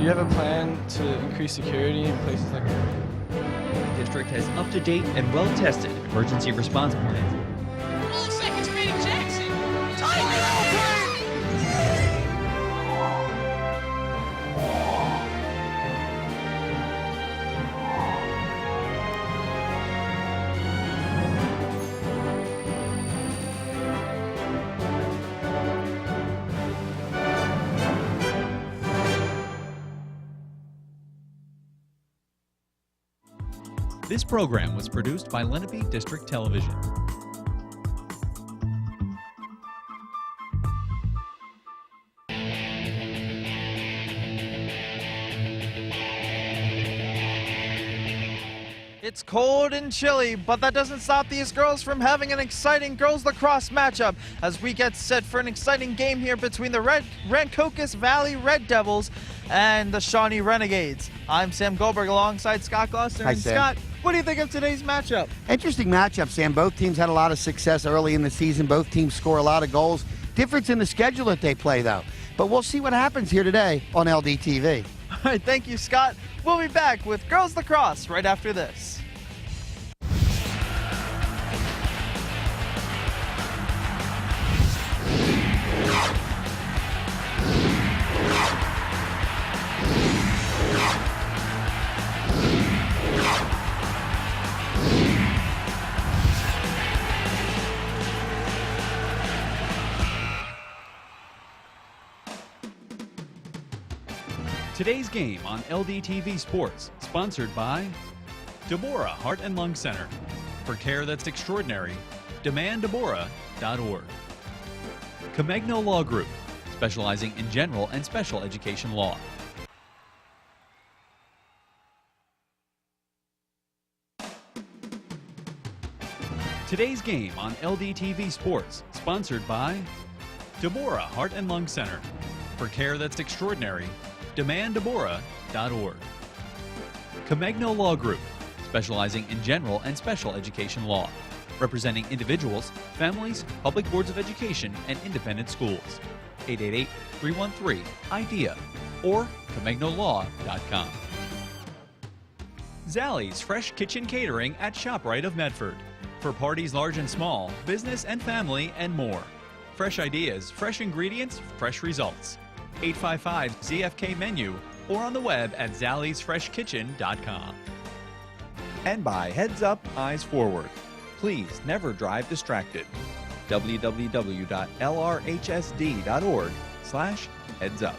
Do you have a plan to increase security in places like that? The district has up-to-date and well-tested emergency response plans. Milliseconds beating Jackson. Tiger open! This program was produced by Lenape District Television. It's cold and chilly, but that doesn't stop these girls from having an exciting girls lacrosse matchup as we get set for an exciting game here between the Rancocas Valley Red Devils and the Shawnee Renegades. I'm Sam Goldberg alongside Scott Gloucester. Hi, and Sam. Scott, what do you think of today's matchup? Interesting matchup, Sam. Both teams had a lot of success early in the season. Both teams score a lot of goals. Difference in the schedule that they play, though. But we'll see what happens here today on LDTV. All right, thank you, Scott. We'll be back with girls lacrosse right after this. Today's game on LDTV Sports, sponsored by Deborah Heart and Lung Center. For care that's extraordinary, demanddeborah.org. Comegno Law Group, specializing in general and special education law. Today's game on LDTV Sports, sponsored by Deborah Heart and Lung Center. For care that's extraordinary, demanddeborah.org. Comegno Law Group, specializing in general and special education law, representing individuals, families, public boards of education, and independent schools. 888-313-IDEA or ComegnoLaw.com. Zallie's Fresh Kitchen Catering at ShopRite of Medford. For parties large and small, business and family, and more. Fresh ideas, fresh ingredients, fresh results. 855-ZFK menu or on the web at zalliesfreshkitchen.com. And by Heads Up, Eyes Forward. Please never drive distracted. www.lrhsd.org/headsup.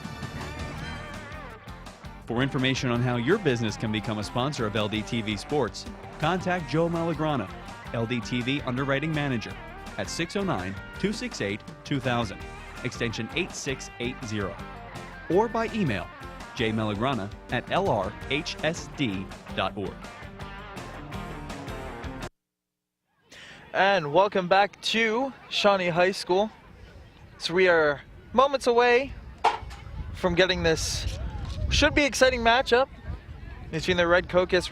For information on how your business can become a sponsor of LDTV Sports, contact Joe Malagrana, LDTV Underwriting Manager, at 609-268-2000, extension 8680, or by email jmelagrana@lrhsd.org. And welcome back to Shawnee High School. So we are moments away from getting this should be exciting matchup between the Rancocas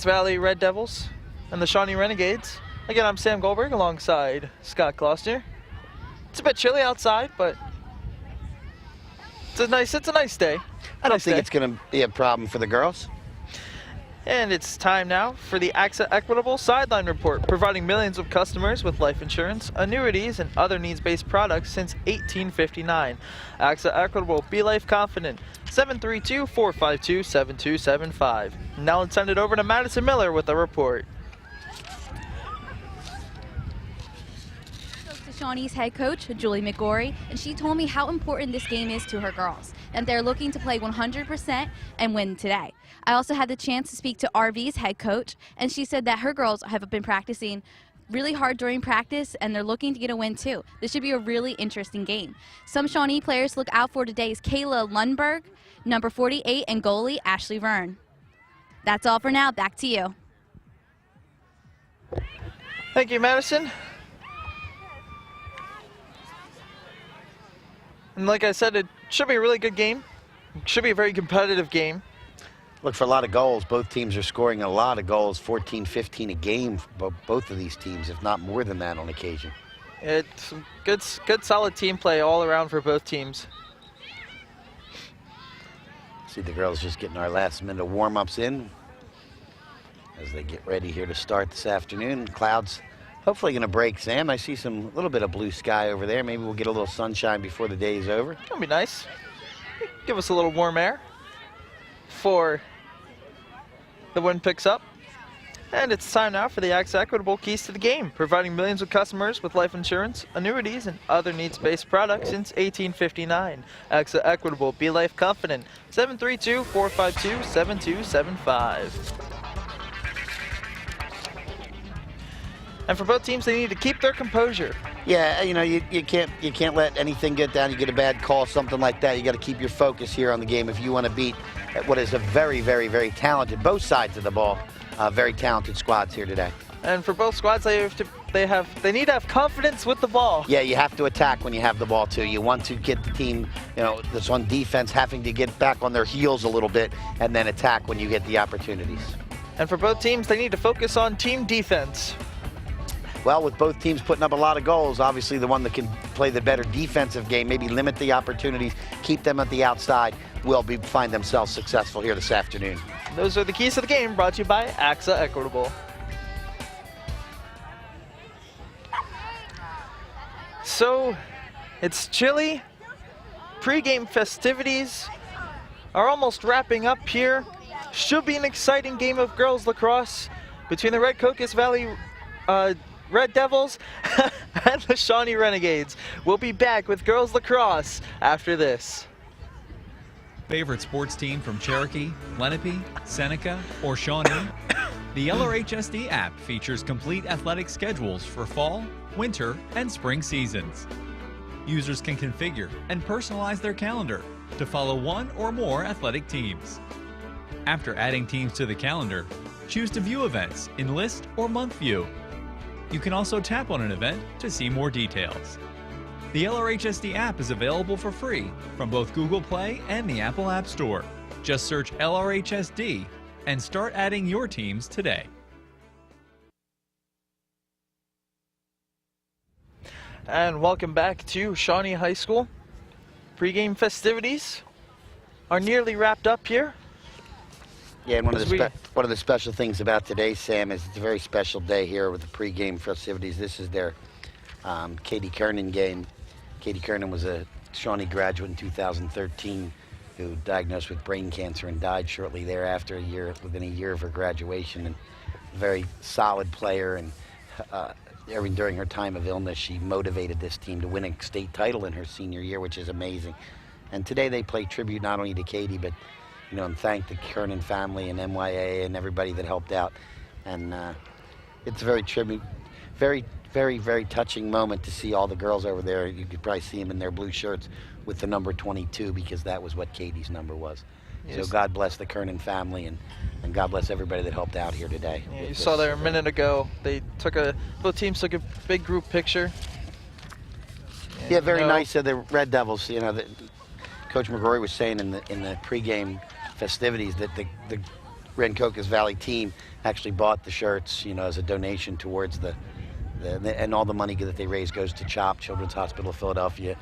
Valley Red Devils and the Shawnee Renegades. Again, I'm Sam Goldberg alongside Scott Gloucester. It's a bit chilly outside, but it's a nice day. I don't think it's going to be a problem for the girls. And it's time now for the AXA Equitable Sideline Report, providing millions of customers with life insurance, annuities, and other needs-based products since 1859. AXA Equitable, be life confident. 732-452-7275. Now let's send it over to Madison Miller with a report. Shawnee's head coach, Julie McGorry, and she told me how important this game is to her girls, and they're looking to play 100% and win today. I also had the chance to speak to RV's head coach, and she said that her girls have been practicing really hard during practice, and they're looking to get a win too. This should be a really interesting game. Some Shawnee players to look out for today is Kayla Lundberg, number 48, and goalie Ashley Verne. That's all for now. Back to you. Thank you, Madison. And like I said, it should be a really good game. It should be a very competitive game. Look for a lot of goals. Both teams are scoring a lot of goals, 14, 15 a game for both of these teams, if not more than that on occasion. It's good solid team play all around for both teams. See the girls just getting our last minute of warm-ups in as they get ready here to start this afternoon. Clouds hopefully going to break, Sam. I see some little bit of blue sky over there. Maybe we'll get a little sunshine before the day is over. That'll be nice. Give us a little warm air before the wind picks up. And it's time now for the AXA Equitable Keys to the Game, providing millions of customers with life insurance, annuities, and other needs-based products since 1859. AXA Equitable, be life confident. 732-452-7275. And for both teams, they need to keep their composure. Yeah, you know, you can't let anything get down. You get a bad call, something like that. You got to keep your focus here on the game if you want to beat what is a very, very, very talented, both sides of the ball, very talented squads here today. And for both squads, they need to have confidence with the ball. Yeah, you have to attack when you have the ball too. You want to get the team, you know, that's on defense having to get back on their heels a little bit and then attack when you get the opportunities. And for both teams, they need to focus on team defense. Well, with both teams putting up a lot of goals, obviously the one that can play the better defensive game, maybe limit the opportunities, keep them at the outside, will find themselves successful here this afternoon. Those are the keys to the game, brought to you by AXA Equitable. So, it's chilly. Pre-game festivities are almost wrapping up here. Should be an exciting game of girls lacrosse between the Red Cocos Valley Red Devils and the Shawnee Renegades. We'll be back with girls lacrosse after this. Favorite sports team from Cherokee, Lenape, Seneca, or Shawnee? The LRHSD app features complete athletic schedules for fall, winter, and spring seasons. Users can configure and personalize their calendar to follow one or more athletic teams. After adding teams to the calendar, choose to view events in list or month view. You can also tap on an event to see more details. The LRHSD app is available for free from both Google Play and the Apple App Store. Just search LRHSD and start adding your teams today. And welcome back to Shawnee High School. Pre-game festivities are nearly wrapped up here. Yeah, and one of the special things about today, Sam, is it's a very special day here with the pre-game festivities. This is their Katie Kernan game. Katie Kernan was a Shawnee graduate in 2013 who diagnosed with brain cancer and died shortly thereafter, within a year of her graduation. And a very solid player, and during her time of illness, she motivated this team to win a state title in her senior year, which is amazing. And today they play tribute not only to Katie, but and thank the Kernan family and MYA and everybody that helped out. And it's a very very, very touching moment to see all the girls over there. You could probably see them in their blue shirts with the number 22, because that was what Katie's number was. Yes. So God bless the Kernan family, and God bless everybody that helped out here today. Yeah, you saw there a minute ago, both teams took a big group picture. And yeah, very nice of the Red Devils. Coach McGrory was saying in the pregame festivities that the Red Cocos Valley team actually bought the shirts, as a donation towards and all the money that they raise goes to CHOP, Children's Hospital of Philadelphia,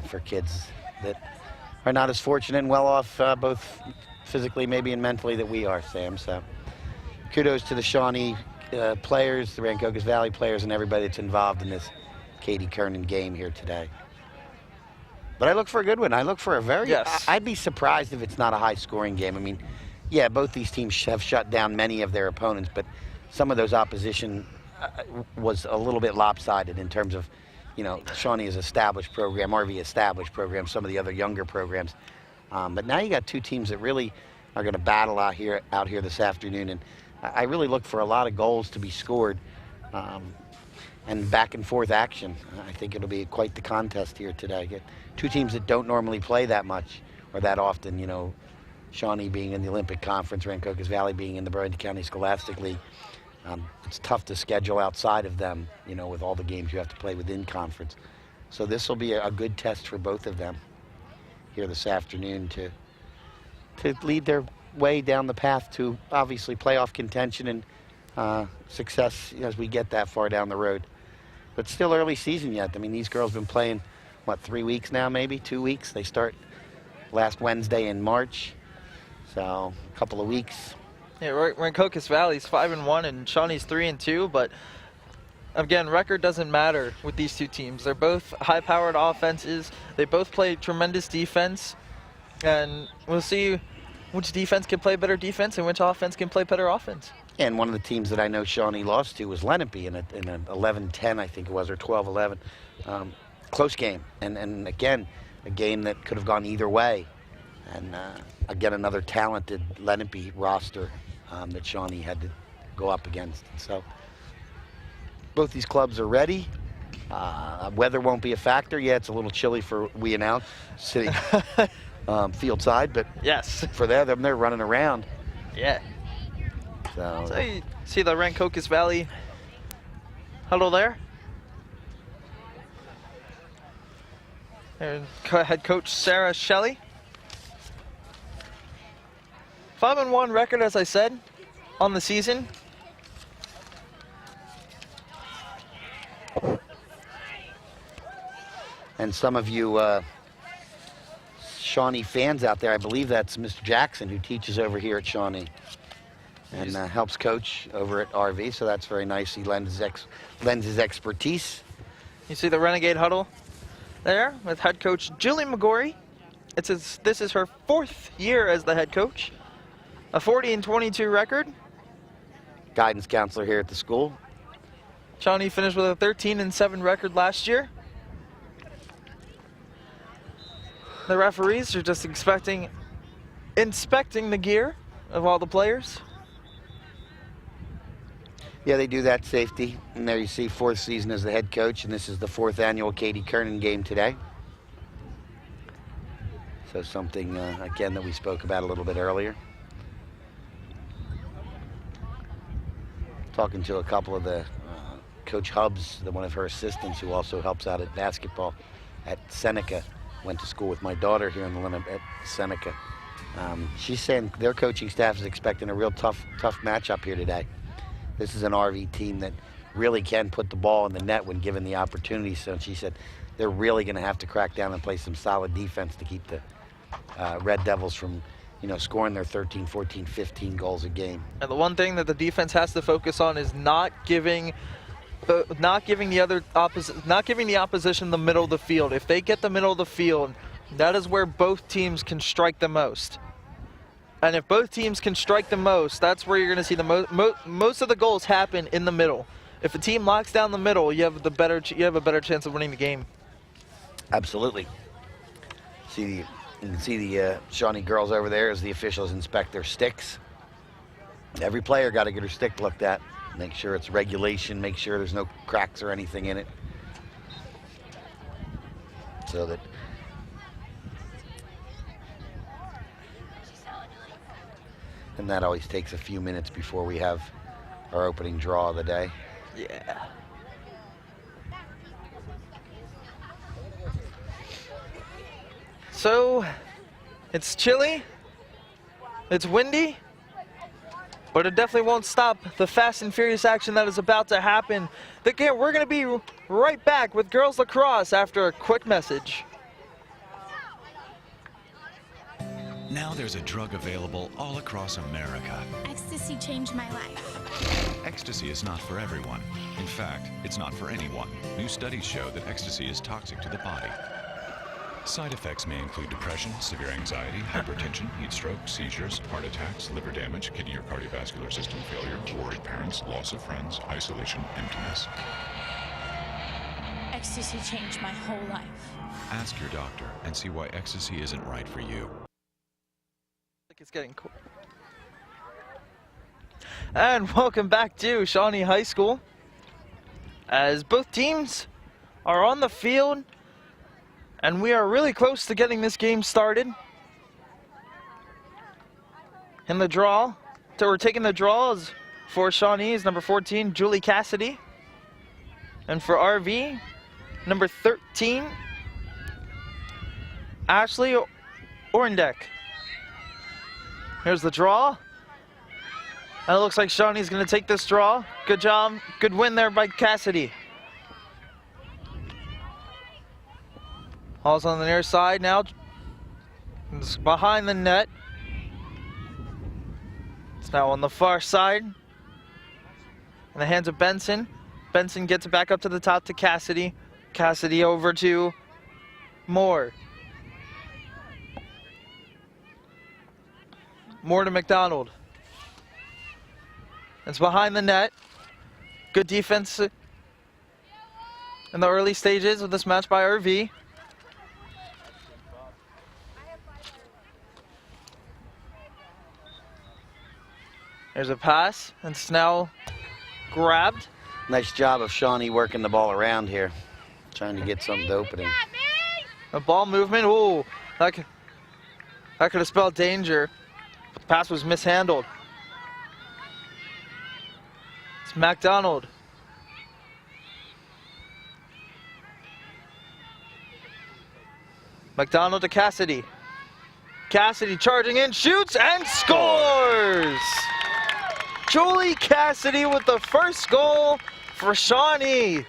for kids that are not as fortunate and well off, both physically maybe and mentally, that we are, Sam. So kudos to the Shawnee players, the Red Cocos Valley players, and everybody that's involved in this Katie Kernan game here today. But I look for a good one. I look for a very... Yes. I'd be surprised if it's not a high-scoring game. I mean, yeah, both these teams have shut down many of their opponents, but some of those opposition was a little bit lopsided in terms of, Shawnee is established program, RV established program, some of the other younger programs. But now you got two teams that really are going to battle out here this afternoon, and I really look for a lot of goals to be scored. And back and forth action. I think it'll be quite the contest here today. Get two teams that don't normally play that much or that often, Shawnee being in the Olympic Conference, Red Cocos Valley being in the Burlington County Scholastic League. It's tough to schedule outside of them, with all the games you have to play within conference. So this will be a good test for both of them here this afternoon to lead their way down the path to obviously playoff contention and success as we get that far down the road. But still early season yet. I mean, these girls have been playing, 3 weeks now, maybe 2 weeks. They start last Wednesday in March. So a couple of weeks. Yeah, we're in Cocos Valley's 5-1 and Shawnee's 3-2, but again, record doesn't matter with these two teams. They're both high-powered offenses. They both play tremendous defense, and we'll see which defense can play better defense and which offense can play better offense. And one of the teams that I know Shawnee lost to was Lenape in an 11-10, I think it was, or 12-11. Close game. And again, a game that could have gone either way. And again, another talented Lenape roster that Shawnee had to go up against. So both these clubs are ready. Weather won't be a factor. Yeah, it's a little chilly for we announced sitting field side, but yes, for them, they're running around. Yeah. So you see the ranked Cocos Valley huddle there. And head coach Sarah Shelley. 5-1 record, as I said, on the season. And some of you Shawnee fans out there, I believe that's Mr. Jackson, who teaches over here at Shawnee and helps coach over at RV, so that's very nice. He lends his expertise. You see the Renegade huddle there with head coach Julie McGorry. This is her 4th year as the head coach. A 40-22 record. Guidance counselor here at the school. Shawnee finished with a 13-7 record last year. The referees are just inspecting the gear of all the players. Yeah, they do that safety. And there you see 4th season as the head coach, and this is the 4th annual Katie Kernan game today. So something, again, that we spoke about a little bit earlier. Talking to a couple of the Coach Hubbs, one of her assistants who also helps out at basketball at Seneca. Went to school with my daughter here in the Limit at Seneca. She's saying their coaching staff is expecting a real tough matchup here today. This is an RV team that really can put the ball in the net when given the opportunity. So she said they're really going to have to crack down and play some solid defense to keep the Red Devils from, scoring their 13, 14, 15 goals a game. And the one thing that the defense has to focus on is not giving the opposition the middle of the field. If they get the middle of the field, that is where both teams can strike the most. And if both teams can strike the most, that's where you're going to see the most of the goals happen in the middle. If a team locks down the middle, you have a better chance of winning the game. Absolutely. You can see the Shawnee girls over there as the officials inspect their sticks. Every player got to get her stick looked at. Make sure it's regulation, make sure there's no cracks or anything in it. So that and that always takes a few minutes before we have our opening draw of the day. Yeah. So, it's chilly, it's windy, but it definitely won't stop the fast and furious action that is about to happen. We're going to be right back with girls lacrosse after a quick message. Now there's a drug available all across America. Ecstasy changed my life. Ecstasy is not for everyone. In fact, it's not for anyone. New studies show that ecstasy is toxic to the body. Side effects may include depression, severe anxiety, hypertension, heat stroke, seizures, heart attacks, liver damage, kidney or cardiovascular system failure, worried parents, loss of friends, isolation, emptiness. Ecstasy changed my whole life. Ask your doctor and see why ecstasy isn't right for you. It's getting cool. And welcome back to Shawnee High School, as both teams are on the field and we are really close to getting this game started. In the draw, so we're taking the draws for Shawnee is number 14, Julie Cassidy, and for RV, number 13, Ashley Orendek. Here's the draw. And it looks like Shawnee's going to take this draw. Good job. Good win there by Cassidy. Ball's on the near side now. It's behind the net. It's now on the far side. In the hands of Benson. Benson gets it back up to the top to Cassidy. Cassidy over to Moore. Moore to McDonald. It's behind the net. Good defense in the early stages of this match by RV. There's a pass, and it's now grabbed. Nice job of Shawnee working the ball around here, trying to get something to opening. A ball movement, ooh, that could have spelled danger. But the pass was mishandled. It's McDonald. McDonald to Cassidy. Cassidy charging in, shoots, and scores! Julie Cassidy with the first goal for Shawnee.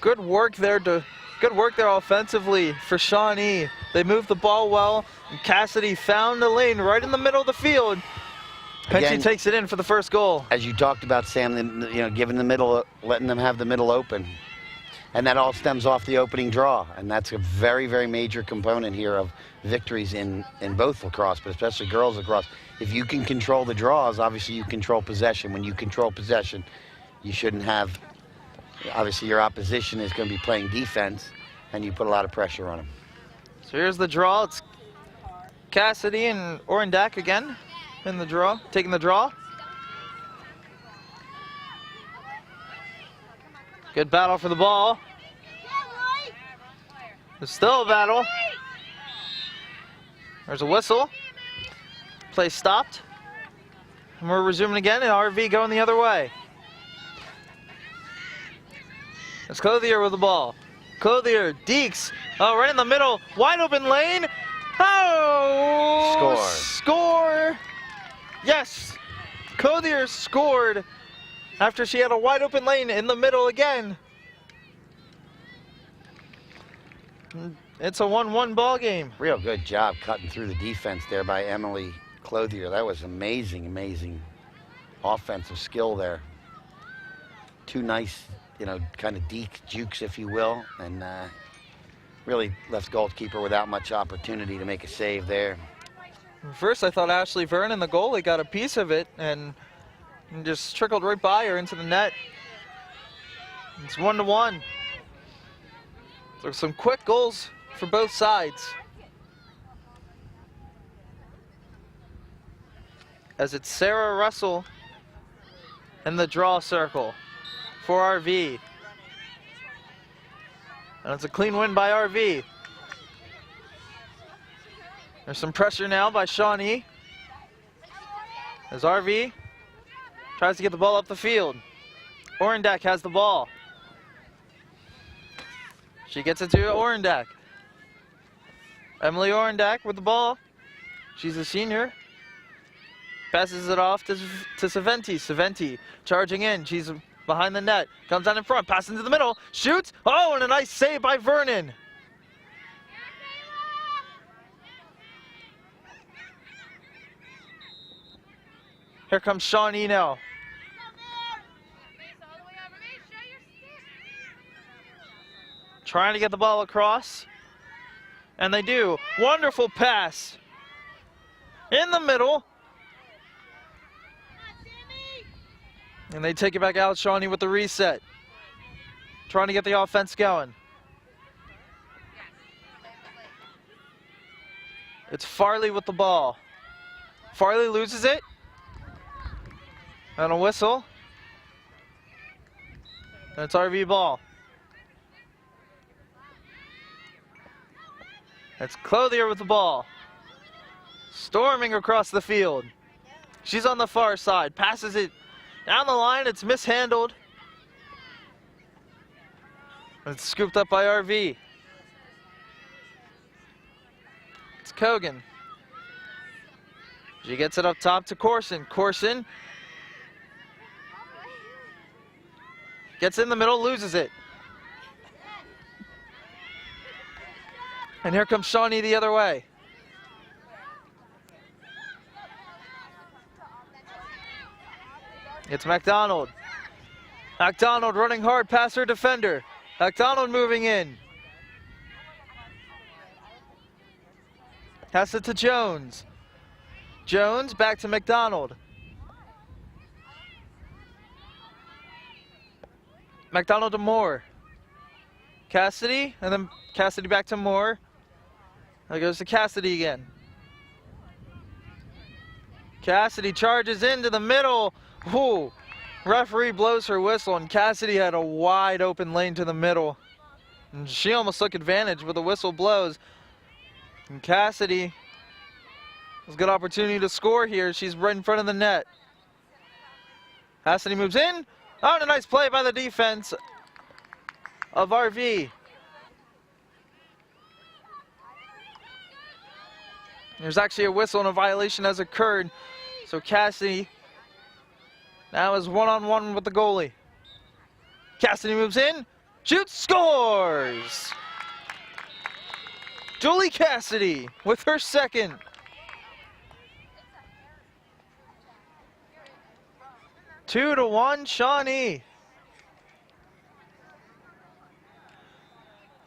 Good work there offensively for Shawnee. They moved the ball well, and Cassidy found the lane right in the middle of the field. And she takes it in for the first goal. As you talked about, Sam, giving the middle, letting them have the middle open. And that all stems off the opening draw. And that's a very, very major component here of victories in both lacrosse, but especially girls lacrosse. If you can control the draws, obviously you control possession. When you control possession, you shouldn't have, obviously your opposition is going to be playing defense, and you put a lot of pressure on them. So here's the draw. It's Cassidy and Orendak again in the draw, taking the draw. Good battle for the ball. There's still a battle. There's a whistle. Play stopped. And we're resuming again, and RV going the other way. It's Clothier with the ball. Clothier, Deeks, right in the middle, wide open lane. Oh! Score! Yes! Clothier scored after she had a wide open lane in the middle again. It's a 1-1 ball game. Real good job cutting through the defense there by Emily Clothier. That was amazing, amazing offensive skill there. Two nice, kind of jukes, if you will, and really left goalkeeper without much opportunity to make a save there. First, I thought Ashley Vernon, the goalie, got a piece of it and just trickled right by her into the net. It's 1-1. There's some quick goals for both sides. As it's Sarah Russell in the draw circle for RV. And it's a clean win by RV. There's some pressure now by Shawnee. As RV tries to get the ball up the field. Orendak has the ball. She gets it to Orendak. Emily Orendak with the ball. She's a senior. Passes it off to Saventi. Saventi charging in. She's behind the net. Comes down in front. Passes into the middle. Shoots. Oh, and a nice save by Vernon. Here comes Shawnee now. Trying to get the ball across. And they do. Wonderful pass. In the middle. And they take it back out. Shawnee with the reset. Trying to get the offense going. It's Farley with the ball. Farley loses it. And a whistle. And it's RV ball. It's Clothier with the ball. Storming across the field. She's on the far side. Passes it down the line. It's mishandled. It's scooped up by RV. It's Kogan. She gets it up top to Corson. Corson gets in the middle, loses it. And here comes Shawnee the other way. It's McDonald. McDonald running hard past her defender. McDonald moving in. Pass it to Jones. Jones back to McDonald. McDonald to Moore. Cassidy, and then Cassidy back to Moore. There goes to Cassidy again. Cassidy charges into the middle. Ooh. Referee blows her whistle, and Cassidy had a wide open lane to the middle. And she almost took advantage, but the whistle blows. And Cassidy has a good opportunity to score here. She's right in front of the net. Cassidy moves in. Oh, and a nice play by the defense of RV. There's actually a whistle and a violation has occurred. So Cassidy now is one-on-one with the goalie. Cassidy moves in, shoots, scores! Julie Cassidy with her second. 2-1 Shawnee.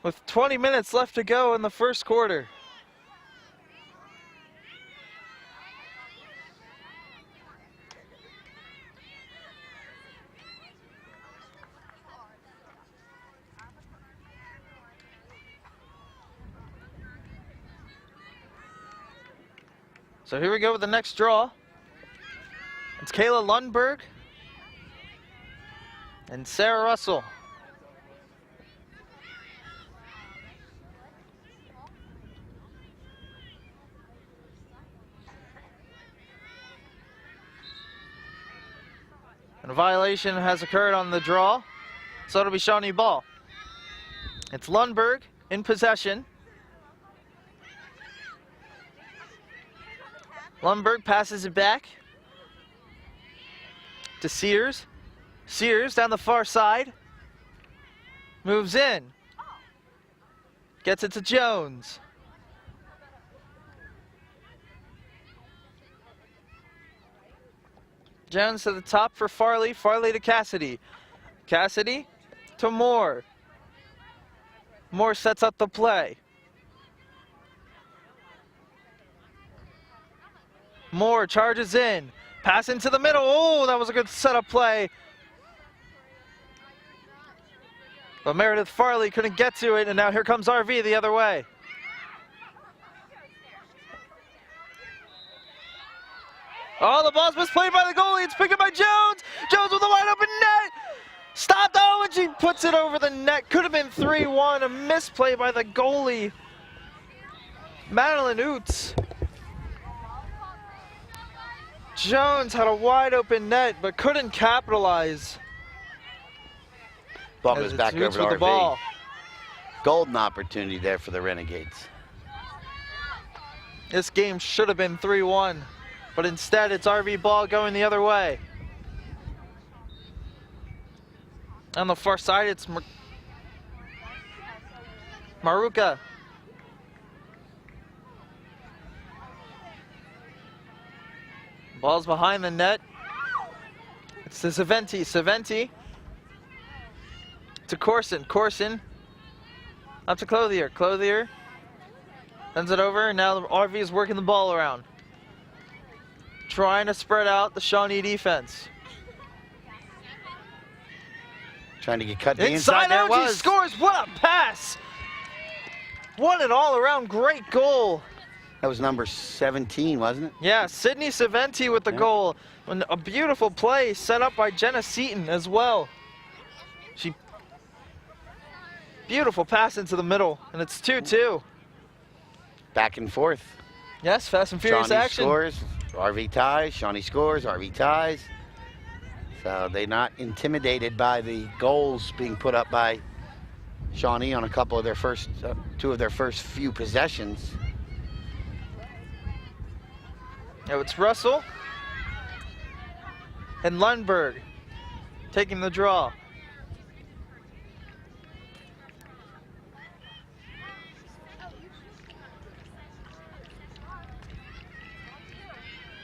With 20 minutes left to go in the first quarter. So here we go with the next draw. It's Kayla Lundberg and Sarah Russell. And a violation has occurred on the draw, so it'll be Shawnee ball. It's Lundberg in possession. Lundberg passes it back to Sears. Sears down the far side. Moves in. Gets it to Jones. Jones to the top for Farley. Farley to Cassidy. Cassidy to Moore. Moore sets up the play. Moore charges in. Pass into the middle. Oh, that was a good setup play. But Meredith Farley couldn't get to it, and now here comes RV the other way. Oh, the ball's misplayed by the goalie. It's picked up by Jones. Jones with a wide open net. Stopped. Oh, and she puts it over the net. Could have been 3-1. A misplay by the goalie, Madeline Oots. Jones had a wide open net, but couldn't capitalize. Ball goes back over to the RV. ball. Golden opportunity there for the Renegades. This game should have been 3-1, but instead it's RV ball going the other way. On the far side, it's Maruka. Ball's behind the net. It's to Saventi. Saventi to Corson. Corson up to Clothier. Clothier sends it over, and now the RV is working the ball around, trying to spread out the Shawnee defense. Trying to get cut to the Inside inside. There out, it was. she scores. What a pass! What an all-around great goal. That was number 17, wasn't it? Yeah, Sydney Saventi with the goal. And a beautiful play set up by Jenna Seaton as well. Beautiful pass into the middle, and it's 2-2. Back and forth. Yes, fast and furious Shawnee action. scores, RV ties. Shawnee scores, RV ties. So they're not intimidated by the goals being put up by Shawnee on a couple of their first, two of their first few possessions. Now it's Russell and Lundberg taking the draw.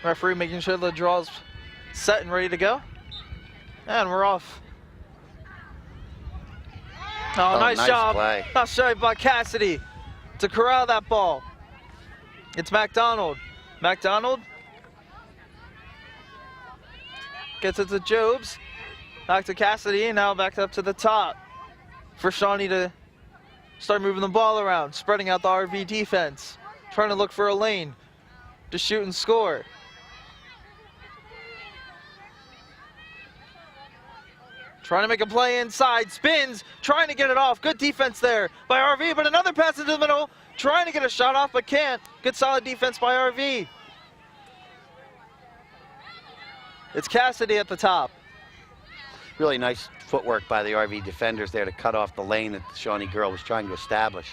Referee making sure the draw's set and ready to go. And we're off. Oh, nice job. Play. Nice job by Cassidy to corral that ball. It's McDonald. McDonald gets it to Jobs. Back to Cassidy, and now back up to the top for Shawnee to start moving the ball around, spreading out the RV defense, trying to look for a lane to shoot and score. Trying to make a play inside, spins, trying to get it off. Good defense there by RV, but another pass into the middle, trying to get a shot off, but can't. Good solid defense by RV. It's Cassidy at the top. Really nice footwork by the RV defenders there to cut off the lane that the Shawnee girl was trying to establish.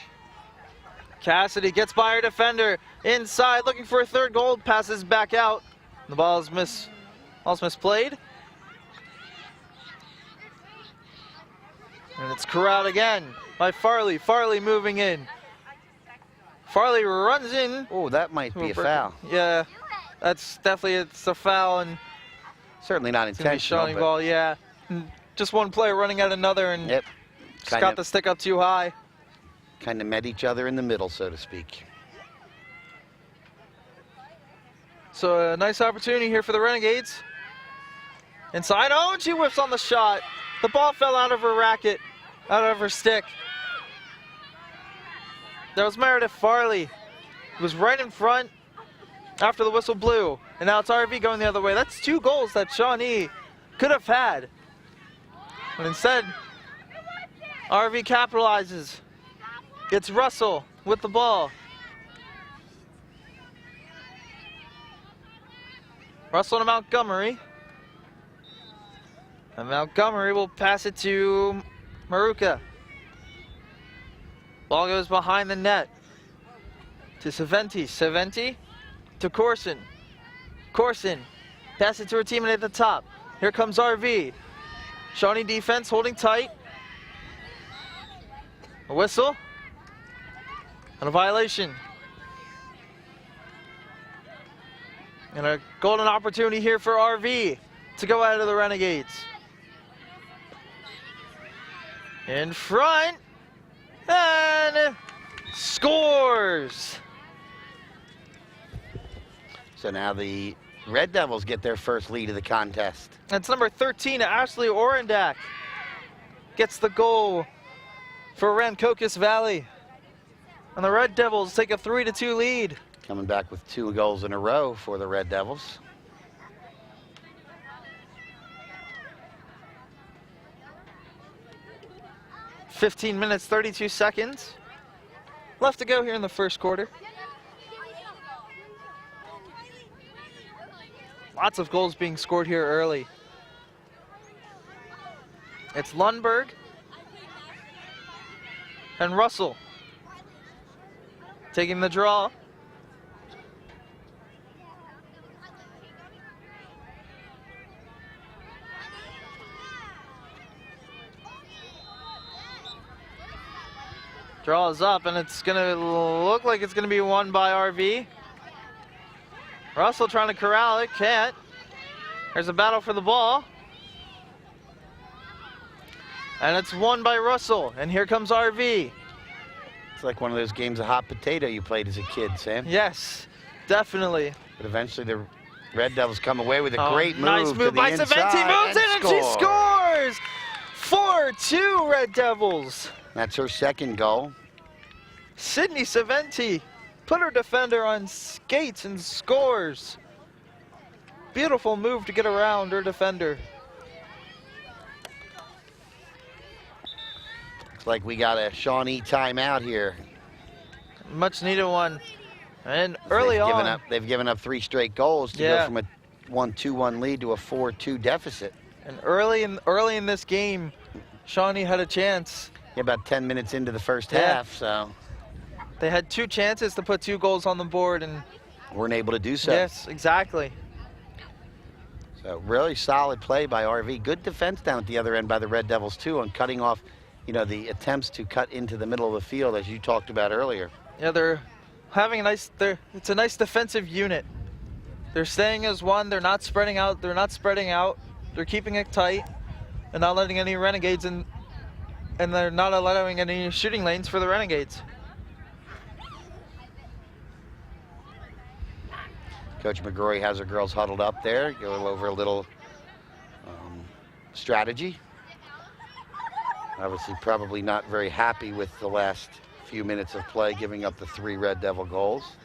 Cassidy gets by her defender inside, looking for a third goal, passes back out. The ball's misplayed. And it's corralled again by Farley. Farley moving in. Farley runs in. Oh, that might be a foul. Yeah, it's a foul, and certainly not it's gonna be intentional. Shawnee ball, yeah. Just one player running at another, and just got the stick up too high. Kind of met each other in the middle, so to speak. So a nice opportunity here for the Renegades. Inside, oh, and she whiffs on the shot. The ball fell out of her racket, out of her stick. There was Meredith Farley. It was right in front after the whistle blew. And now it's RV going the other way. That's 2 goals that Shawnee could have had. But instead, RV capitalizes. It's Russell with the ball. Russell to Montgomery. And Montgomery will pass it to Maruka. Ball goes behind the net to Saventi. Saventi to Corson. Corson, pass it to her teammate at the top. Here comes RV. Shawnee defense holding tight. A whistle. And a violation. And a golden opportunity here for RV to go out of the Renegades. In front, and scores. So now the Red Devils get their first lead of the contest. That's number 13, Ashley Orendak. Gets the goal for Rancocas Valley. And the Red Devils take a 3-2 lead. Coming back with 2 goals in a row for the Red Devils. .15 minutes, 32 seconds left to go here in the first quarter. Lots of goals being scored here early. It's Lundberg and Russell taking the draw. Draw is up, and it's gonna look like it's gonna be won by RV. Russell trying to corral it, can't. There's a battle for the ball. And it's won by Russell, and here comes RV. It's like one of those games of hot potato you played as a kid, Sam. Yes, definitely. But eventually the Red Devils come away with a great move. Nice move by Saventi, moves in and she scores! 4-2 Red Devils. That's her second goal. Sydney Saventi put her defender on skates and scores. Beautiful move to get around her defender. Looks like we got a Shawnee timeout here. Much needed one. And early on, they've given up 3 straight goals to go from a 1-2-1 lead to a 4-2 deficit. And early in this game, Shawnee had a chance. Yeah, about 10 minutes into the first half, so. They had 2 chances to put 2 goals on the board and weren't able to do so. Yes, exactly. So really solid play by RV. Good defense down at the other end by the Red Devils too on cutting off, you know, the attempts to cut into the middle of the field as you talked about earlier. Yeah, they're having a nice, it's a nice defensive unit They're staying as one. They're not spreading out. They're not spreading out. They're keeping it tight and not letting any Renegades in, and they're not allowing any shooting lanes for the Renegades. Coach McGrory has her girls huddled up there, go over a little strategy. Obviously probably not very happy with the last few minutes of play, giving up the 3 Red Devil goals.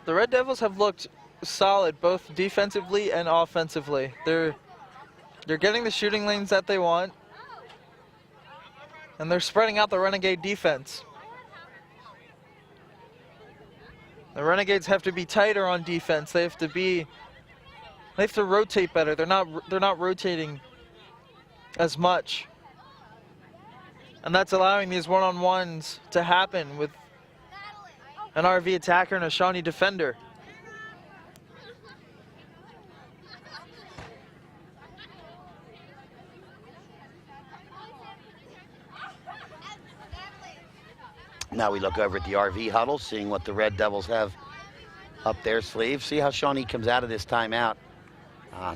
The Red Devils have looked solid both defensively and offensively. They're getting the shooting lanes that they want, and they're spreading out the Renegade defense. The Renegades have to be tighter on defense. They have to rotate better. They're not rotating as much. And that's allowing these one-on-ones to happen with an RV attacker and a Shawnee defender. Now we look over at the RV huddle, seeing what the Red Devils have up their sleeve. See how Shawnee comes out of this timeout.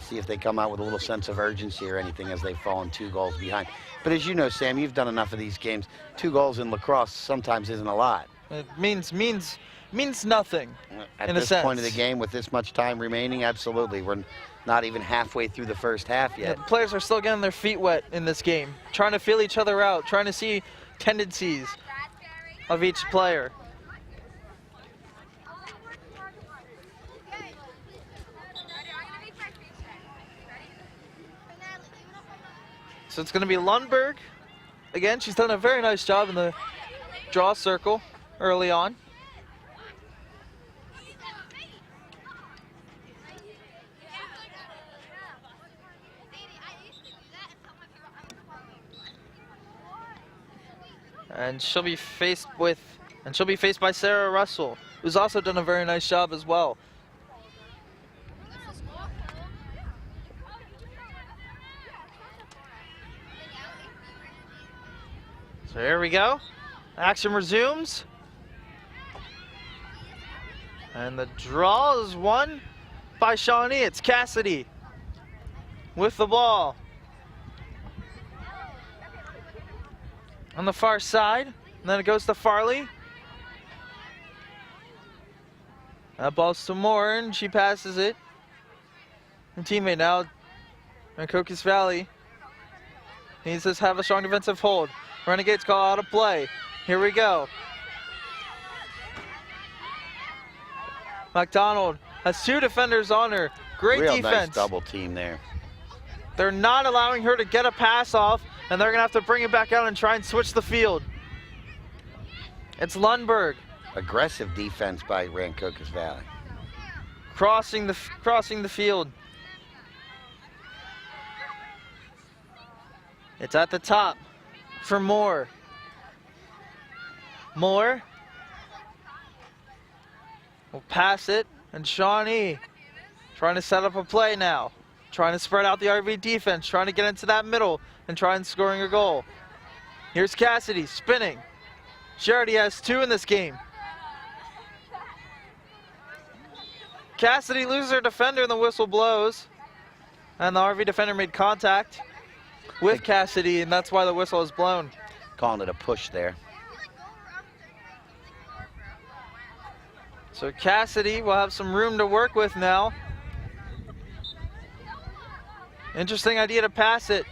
See if they come out with a little sense of urgency or anything as they've fallen 2 goals behind. But as you know, Sam, you've done enough of these games. 2 goals in lacrosse sometimes isn't a lot. It means nothing. At in a this sense. point of the game, with this much time remaining, absolutely. We're not even halfway through the first half yet. The players are still getting their feet wet in this game, trying to feel each other out, trying to see tendencies of each player. So it's going to be Lundberg. Again, she's done a very nice job in the draw circle early on. And she'll be faced by Sarah Russell, who's also done a very nice job as well. So here we go. Action resumes. And the draw is won by Shawnee. It's Cassidy with the ball. On the far side, and then it goes to Farley. That ball's to Moore, and she passes it. And teammate now, Rancocas Valley needs to have a strong defensive hold. Renegades call out of play. Here we go. McDonald has 2 defenders on her. Great Real defense. Nice double team there. They're not allowing her to get a pass off, and they're going to have to bring it back out and try and switch the field. It's Lundberg Aggressive defense by Rancocas Valley. crossing the field. It's at the top for Moore. Moore will pass it, and Shawnee trying to set up a play now. Trying to spread out the RV defense, trying to get into that middle and try and scoring a goal. Here's Cassidy spinning. She already has 2 in this game. Cassidy loses her defender and the whistle blows. And the RV defender made contact with Cassidy, and that's why the whistle is blown. Calling it a push there. So Cassidy will have some room to work with now. Interesting idea to pass it.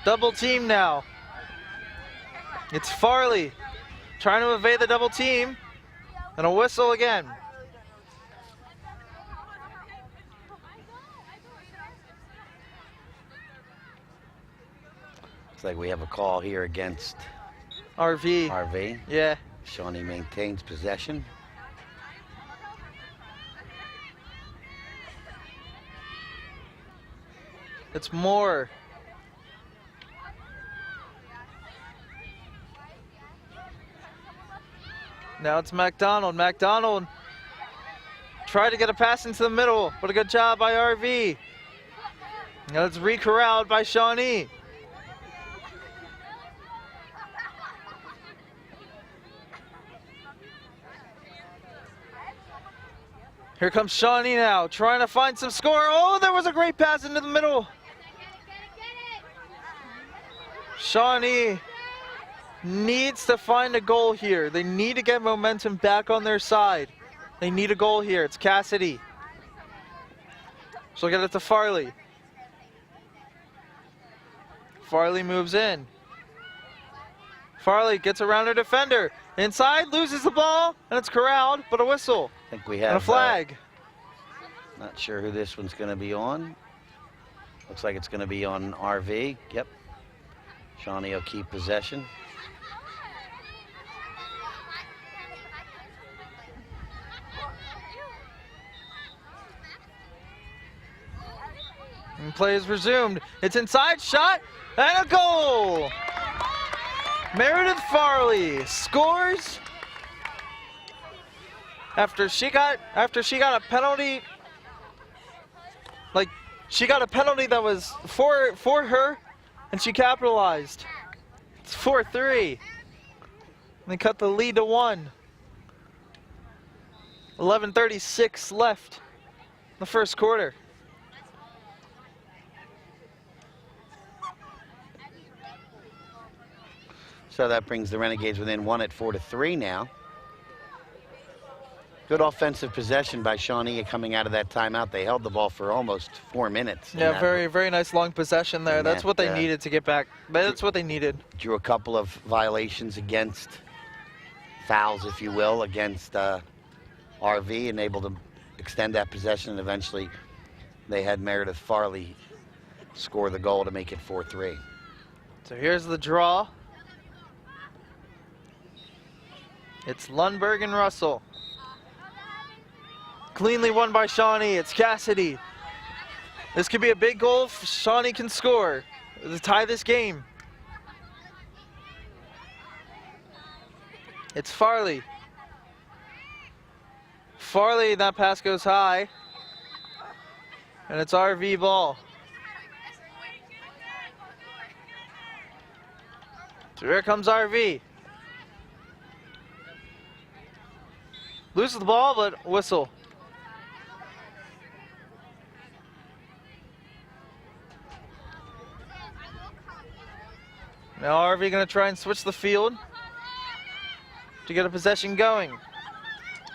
Double team now. It's Farley trying to evade the double team. And a whistle again. Looks like we have a call here against RV. RV. Yeah. Shawnee maintains possession. It's Moore. Now it's McDonald. McDonald tried to get a pass into the middle, but a good job by RV. Now it's re-corralled by Shawnee. Here comes Shawnee now, trying to find some score. Oh, there was a great pass into the middle. Shawnee needs to find a goal here. They need to get momentum back on their side. They need a goal here. It's Cassidy. She'll get it to Farley. Farley moves in. Farley gets around her defender. Inside, loses the ball, and it's corralled, but a whistle. I think we have and a flag. Not sure who this one's going to be on. Looks like it's going to be on RV. Yep. Shawnee will keep possession. And play is resumed. It's inside, shot, and a goal! Meredith Farley scores after she got a penalty. Like, she got a penalty that was for her, and she capitalized. It's 4-3. They cut the lead to 1. 11:36 left in the first quarter. So that brings the Renegades within 1 at 4-3 now. Good offensive possession by Shawnee coming out of that timeout. They held the ball for almost 4 minutes. Yeah, very, very nice long possession there. That's what they needed to get back. That's what they needed. Drew a couple of violations against fouls, if you will, against RV, and able to extend that possession, and eventually they had Meredith Farley score the goal to make it 4-3. So here's the draw. It's Lundberg and Russell. Cleanly won by Shawnee. It's Cassidy. This could be a big goal if Shawnee can score to tie this game. It's Farley. Farley, that pass goes high. And it's RV ball. So here comes RV. Loses the ball, but whistle. Now RV gonna try and switch the field to get a possession going.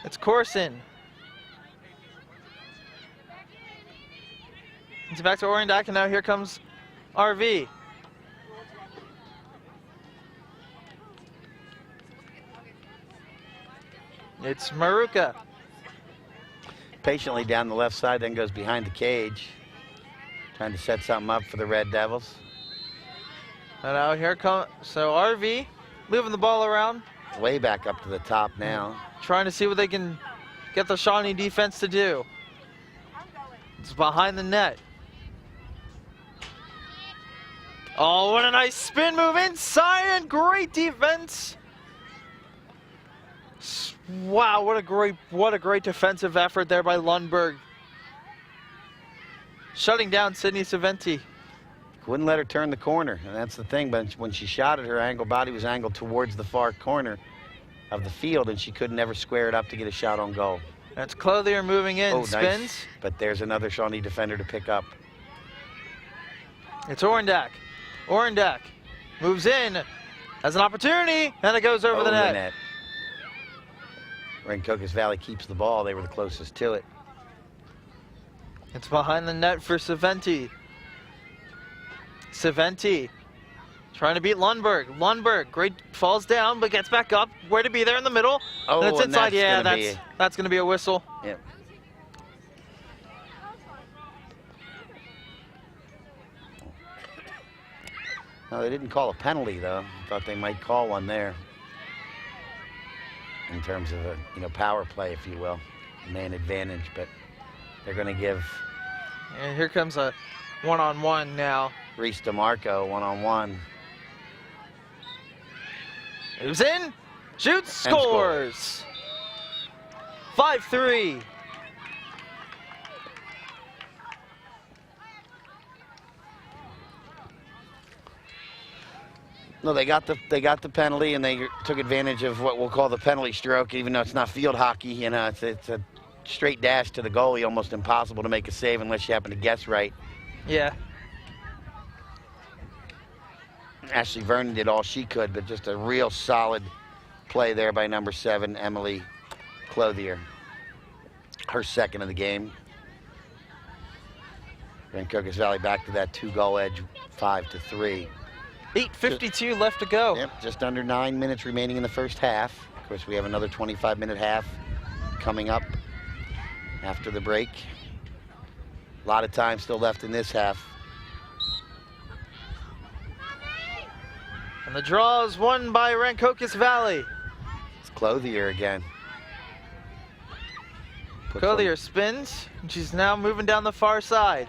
It's Corson. It's back to Oriendak, and now here comes RV. It's Maruka. Patiently down the left side, then goes behind the cage. Trying to set something up for the Red Devils. And now here comes, so RV moving the ball around. Way back up to the top now. Trying to see what they can get the Shawnee defense to do. It's behind the net. Oh, what a nice spin move inside, and great defense. Wow, what a great defensive effort there by Lundberg. Shutting down Sydney Saventi. Wouldn't let her turn the corner, and that's the thing. But when she shot it, her body was angled towards the far corner of the field, and she could never square it up to get a shot on goal. That's Clothier moving in, oh, spins. Nice. But there's another Shawnee defender to pick up. It's Orendak. Orendak moves in, has an opportunity, and it goes over the net. Rancocas Valley keeps the ball. They were the closest to it. It's behind the net for Saventi. Saventi trying to beat Lundberg. Lundberg, great, falls down, but gets back up. Where to be there in the middle? Oh, and it's inside. Yeah, that's going to be a whistle. Yep. No, they didn't call a penalty, though. Thought they might call one there. In terms of a power play, if you will, man advantage, but they're going to give. And here comes a one-on-one now. Reese DeMarco one-on-one. Moves in, shoots, scores. 5-3. No, they got the penalty, and they took advantage of what we'll call the penalty stroke, even though it's not field hockey. It's a straight dash to the goalie, almost impossible to make a save unless you happen to guess right. Yeah. Ashley Vernon did all she could, but just a real solid play there by number 7, Emily Clothier. Her second of the game. Rancocas Valley back to that 2-goal edge, 5-3. 8:52 left to go. Yep, just under 9 minutes remaining in the first half. Of course, we have another 25-minute half coming up after the break. A lot of time still left in this half. And the draw is won by Rancocas Valley. It's Clothier again. Clothier spins, and she's now moving down the far side.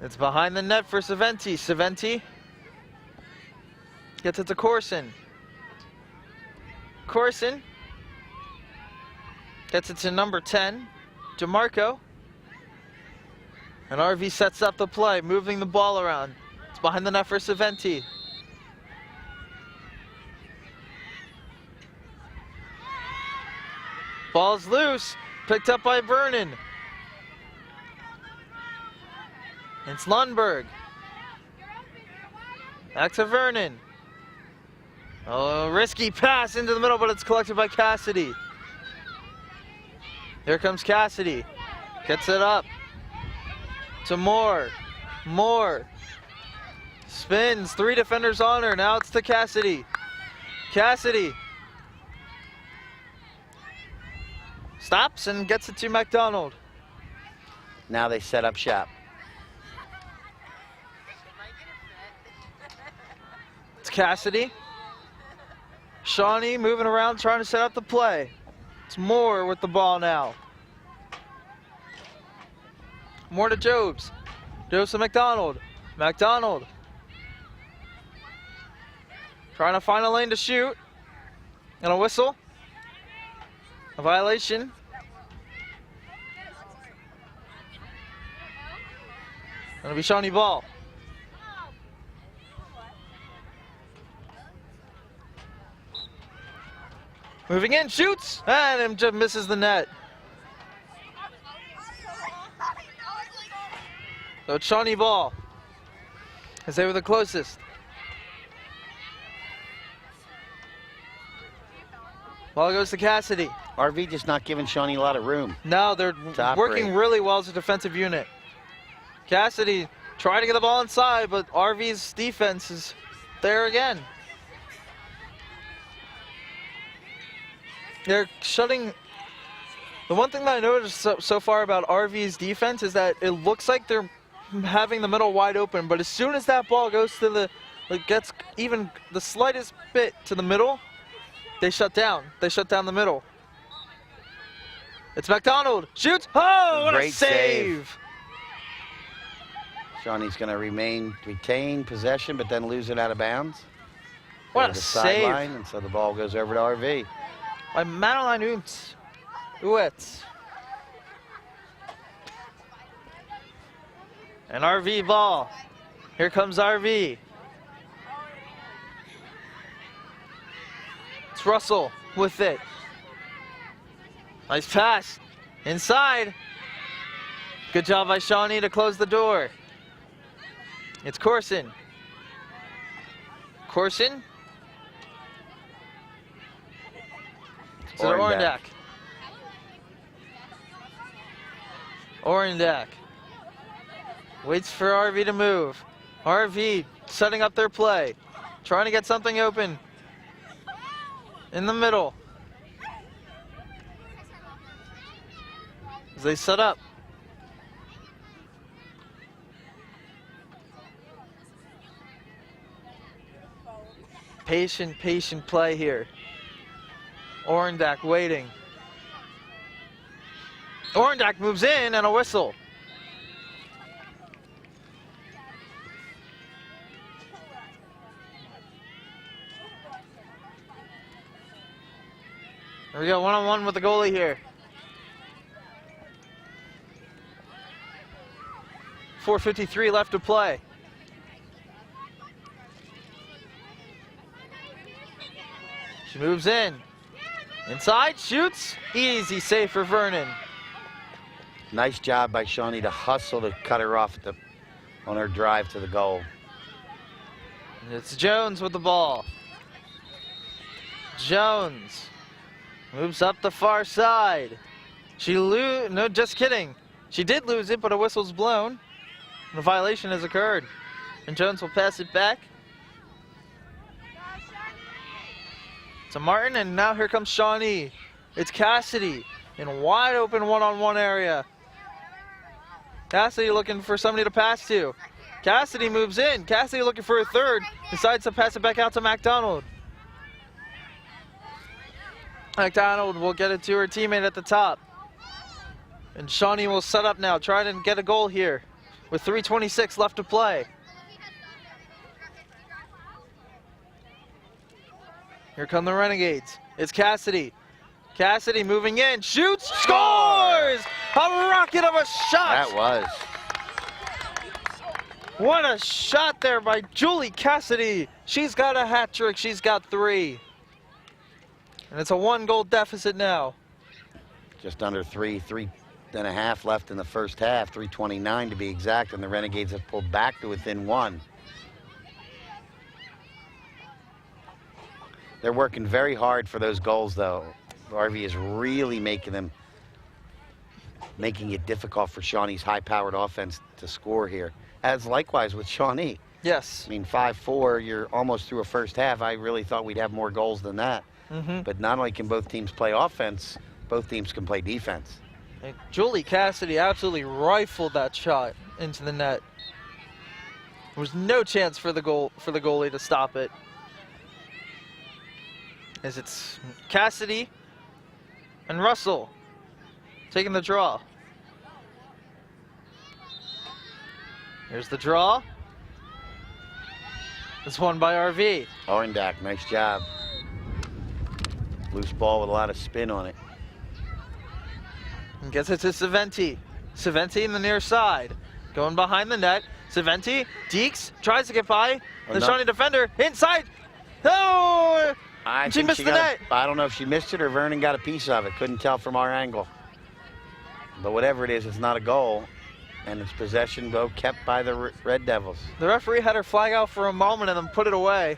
It's behind the net for Saventi. Saventi gets it to Corson. Corson gets it to number 10, DeMarco. And RV sets up the play, moving the ball around. It's behind the net for Saventi. Ball's loose, picked up by Vernon. It's Lundberg. Back to Vernon. Oh, risky pass into the middle, but it's collected by Cassidy. Here comes Cassidy. Gets it up to Moore. Moore spins, 3 defenders on her. Now it's to Cassidy. Cassidy stops and gets it to McDonald. Now they set up shop. It's Cassidy. Shawnee moving around trying to set up the play. It's Moore with the ball now. Moore to Jobs. Jobs to McDonald. McDonald trying to find a lane to shoot. And a whistle. A violation. Gonna be Shawnee ball. Moving in, shoots, and just misses the net. So it's Shawnee ball, as they were the closest. Ball goes to Cassidy. RV just not giving Shawnee a lot of room. No, they're working really well as a defensive unit. Cassidy trying to get the ball inside, but RV's defense is there again. They're shutting. The one thing that I noticed so far about RV's defense is that it looks like they're having the middle wide open, but as soon as that ball goes to the, gets even the slightest bit to the middle, they shut down. They shut down the middle. It's McDonald. Shoots. Oh, what a save. Shawnee's going to retain possession, but then lose it out of bounds. What a save. Sideline, and so the ball goes over to RV. By Madeline Uetz. And RV ball. Here comes RV. It's Russell with it. Nice pass. Inside. Good job by Shawnee to close the door. It's Corson. Corson. To Orendak. Orendak waits for RV to move. RV setting up their play, trying to get something open in the middle. As they set up. Patient play here. Orendak waiting. Orendak moves in and a whistle. There we go, one-on-one with the goalie here. 4:53 left to play. She moves in. Inside, shoots. Easy save for Vernon. Nice job by Shawnee to hustle to cut her off on her drive to the goal. And it's Jones with the ball. Jones moves up the far side. No, just kidding. She did lose it, but a whistle's blown. And a violation has occurred. And Jones will pass it back to Martin, and now here comes Shawnee. It's Cassidy in wide open one-on-one area. Cassidy looking for somebody to pass to. Cassidy moves in. Cassidy looking for a third. Decides to pass it back out to McDonald. McDonald will get it to her teammate at the top. And Shawnee will set up now, trying to get a goal here with 3:26 left to play. Here come the Renegades. It's Cassidy. Cassidy moving in, shoots, scores! A rocket of a shot! That was. What a shot there by Julie Cassidy. She's got a hat trick, she's got 3. And it's a 1-goal deficit now. Just under 3.5 left in the first half, 3:29 to be exact, and the Renegades have pulled back to within 1. They're working very hard for those goals, though. RV is really making it difficult for Shawnee's high-powered offense to score here, as likewise with Shawnee. Yes. I mean, 5-4, you're almost through a first half. I really thought we'd have more goals than that. But not only can both teams play offense, both teams can play defense. And Julie Cassidy absolutely rifled that shot into the net. There was no chance for the goalie to stop it. As it's Cassidy and Russell taking the draw. Here's the draw. It's won by RV. Orendak, nice job. Loose ball with a lot of spin on it. And gets it to Saventi. Saventi in the near side. Going behind the net. Saventi, Deeks, tries to get by the Shawnee defender. Inside. Oh! She missed the net. I don't know if she missed it or Vernon got a piece of it. Couldn't tell from our angle. But whatever it is, it's not a goal. And it's possession though kept by the Red Devils. The referee had her flag out for a moment and then put it away.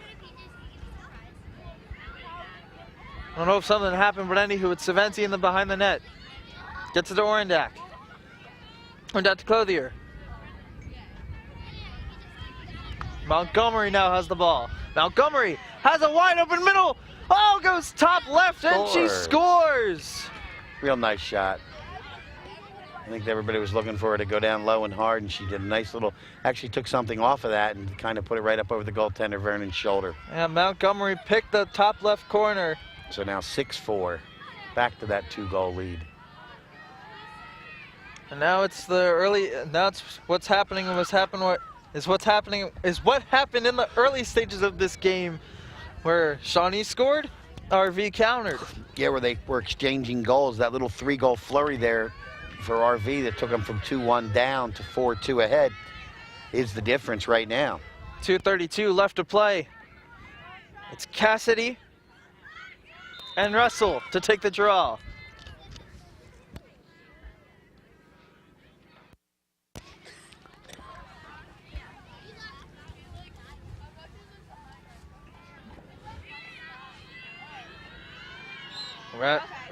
I don't know if something happened, but anywho, it's Saventi in the behind the net. Gets it to Orendak. Orendak to Clothier. Montgomery now has the ball. Montgomery has a wide open middle. Oh, goes top left and she scores. Real nice shot. I think everybody was looking for her to go down low and hard, and she did a nice little, actually took something off of that and kind of put it right up over the goaltender Vernon's shoulder. Yeah, Montgomery picked the top left corner. So now 6-4, back to that 2-goal lead. And now it's the early, now it's what's happening and what happened in the early stages of this game where Shawnee scored, RV countered. Yeah, where they were exchanging goals, that little 3-goal flurry there for RV that took them from 2-1 down to 4-2 ahead is the difference right now. 2:32 left to play. It's Cassidy and Russell to take the draw.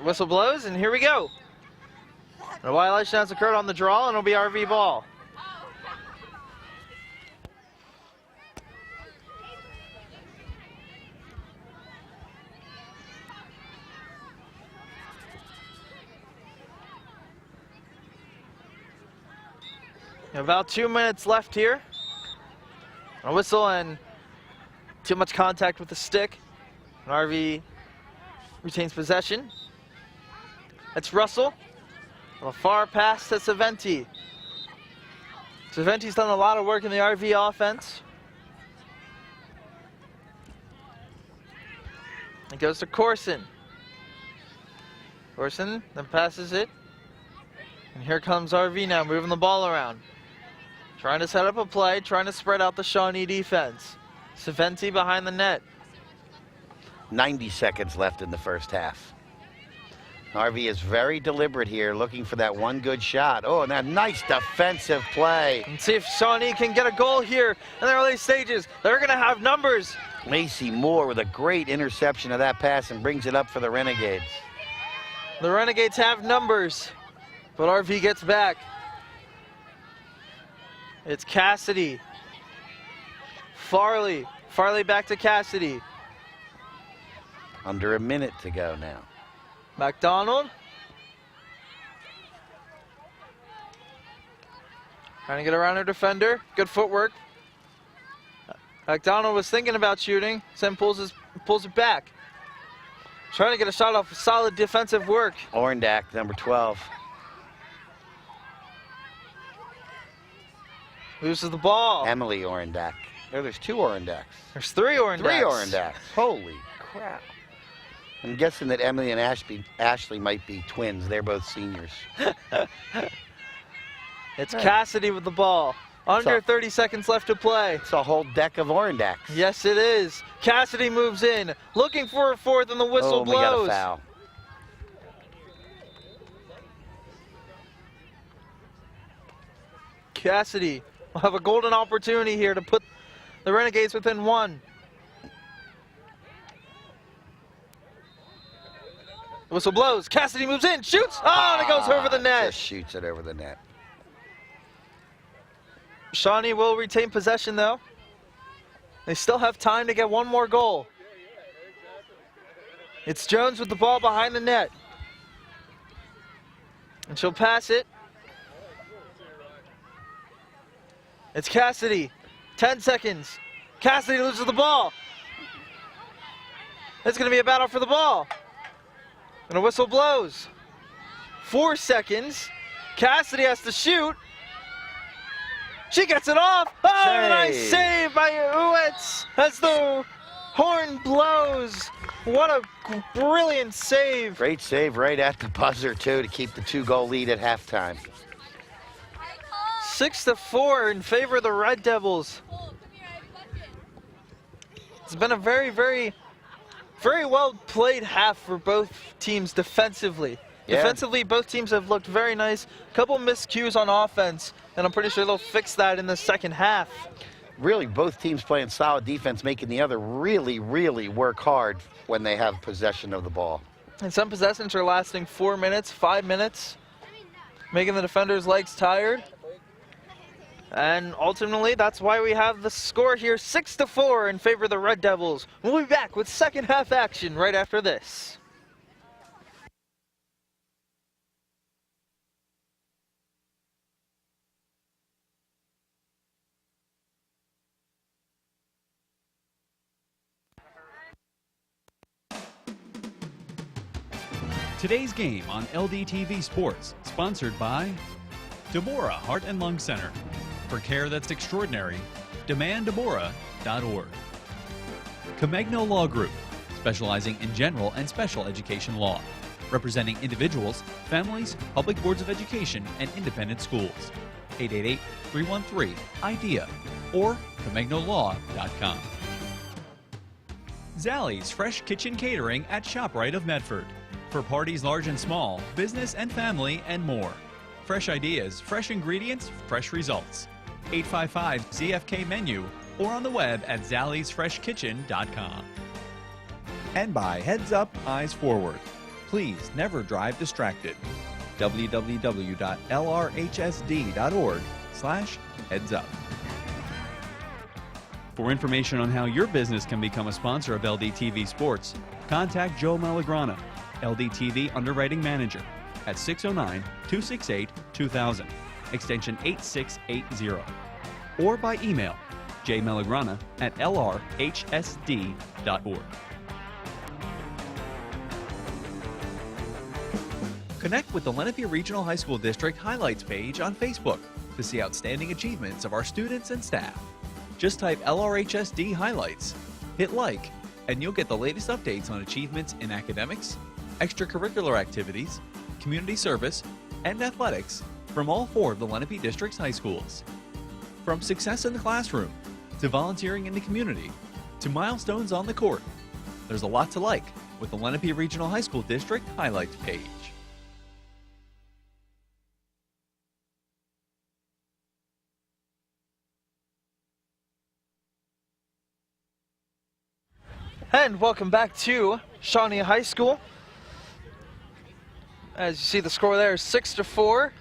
Whistle blows, and here we go. A violation has occurred on the draw, and it'll be RV ball. About 2 minutes left here. A whistle and too much contact with the stick. And RV retains possession. It's Russell. A far pass to Saventi. Saventi's done a lot of work in the RV offense. It goes to Corson. Corson then passes it. And here comes RV now, moving the ball around. Trying to set up a play, trying to spread out the Shawnee defense. Saventi behind the net. 90 seconds left in the first half. RV is very deliberate here, looking for that one good shot. Oh, and that nice defensive play. And see if Shawnee can get a goal here in the early stages. They're going to have numbers. Macy Moore with a great interception of that pass and brings it up for the Renegades. The Renegades have numbers, but RV gets back. It's Cassidy. Farley. Farley back to Cassidy. Under a minute to go now. McDonald. Trying to get around her defender. Good footwork. McDonald was thinking about shooting. Then pulls it back. Trying to get a shot off solid defensive work. Orendak, number 12. Loses the ball. Emily Orendak. Oh, there's 2 Orendaks. There's 3 Orendaks. 3 Orendaks. Holy crap. I'm guessing that Emily and Ashley might be twins. They're both seniors. It's Cassidy with the ball. Under 30 seconds left to play. It's a whole deck of Orendaks. Yes, it is. Cassidy moves in, looking for a fourth, and the whistle blows. We got a foul. Cassidy will have a golden opportunity here to put the Renegades within 1. The whistle blows. Cassidy moves in, shoots. Oh, and it goes over the net. Just shoots it over the net. Shawnee will retain possession, though. They still have time to get one more goal. It's Jones with the ball behind the net. And she'll pass it. It's Cassidy. 10 seconds. Cassidy loses the ball. It's going to be a battle for the ball. And a whistle blows. 4 seconds. Cassidy has to shoot. She gets it off. Oh, nice save by Uwetz as the horn blows. What a brilliant save. Great save right at the buzzer, too, to keep the 2-goal lead at halftime. 6-4 in favor of the Red Devils. It's been a very, very, very well played half for both teams defensively. Yeah. Defensively, both teams have looked very nice. A couple miscues on offense, and I'm pretty sure they'll fix that in the second half. Really, both teams playing solid defense, making the other really, really work hard when they have possession of the ball. And some possessions are lasting 4 minutes, 5 minutes, making the defenders' legs tired. And ultimately, that's why we have the score here, 6-4 in favor of the Red Devils. We'll be back with second half action right after this. Today's game on LDTV Sports, sponsored by Deborah Heart and Lung Center. For care that's extraordinary, demanddeborah.org. Comegno Law Group, specializing in general and special education law, representing individuals, families, public boards of education, and independent schools. 888-313-IDEA or comegnolow.com. Zallie's Fresh Kitchen Catering at ShopRite of Medford. For parties large and small, business and family, and more. Fresh ideas, fresh ingredients, fresh results. 855-ZFK-MENU or on the web at zalliesfreshkitchen.com. And by Heads Up, Eyes Forward. Please never drive distracted. www.lrhsd.org/headsup. For information on how your business can become a sponsor of LDTV Sports, contact Joe Malagrana, LDTV Underwriting Manager, at 609-268-2000, extension 8680, or by email jmelagrana@lrhsd.org. Connect with the Lenape Regional High School District Highlights page on Facebook to see outstanding achievements of our students and staff. Just type LRHSD Highlights, hit like, and you'll get the latest updates on achievements in academics, extracurricular activities, community service, and athletics from all 4 of the Lenape District's high schools. From success in the classroom, to volunteering in the community, to milestones on the court, there's a lot to like, with the Lenape Regional High School District highlights page. And welcome back to Shawnee High School. As you see, the score there is 6-4.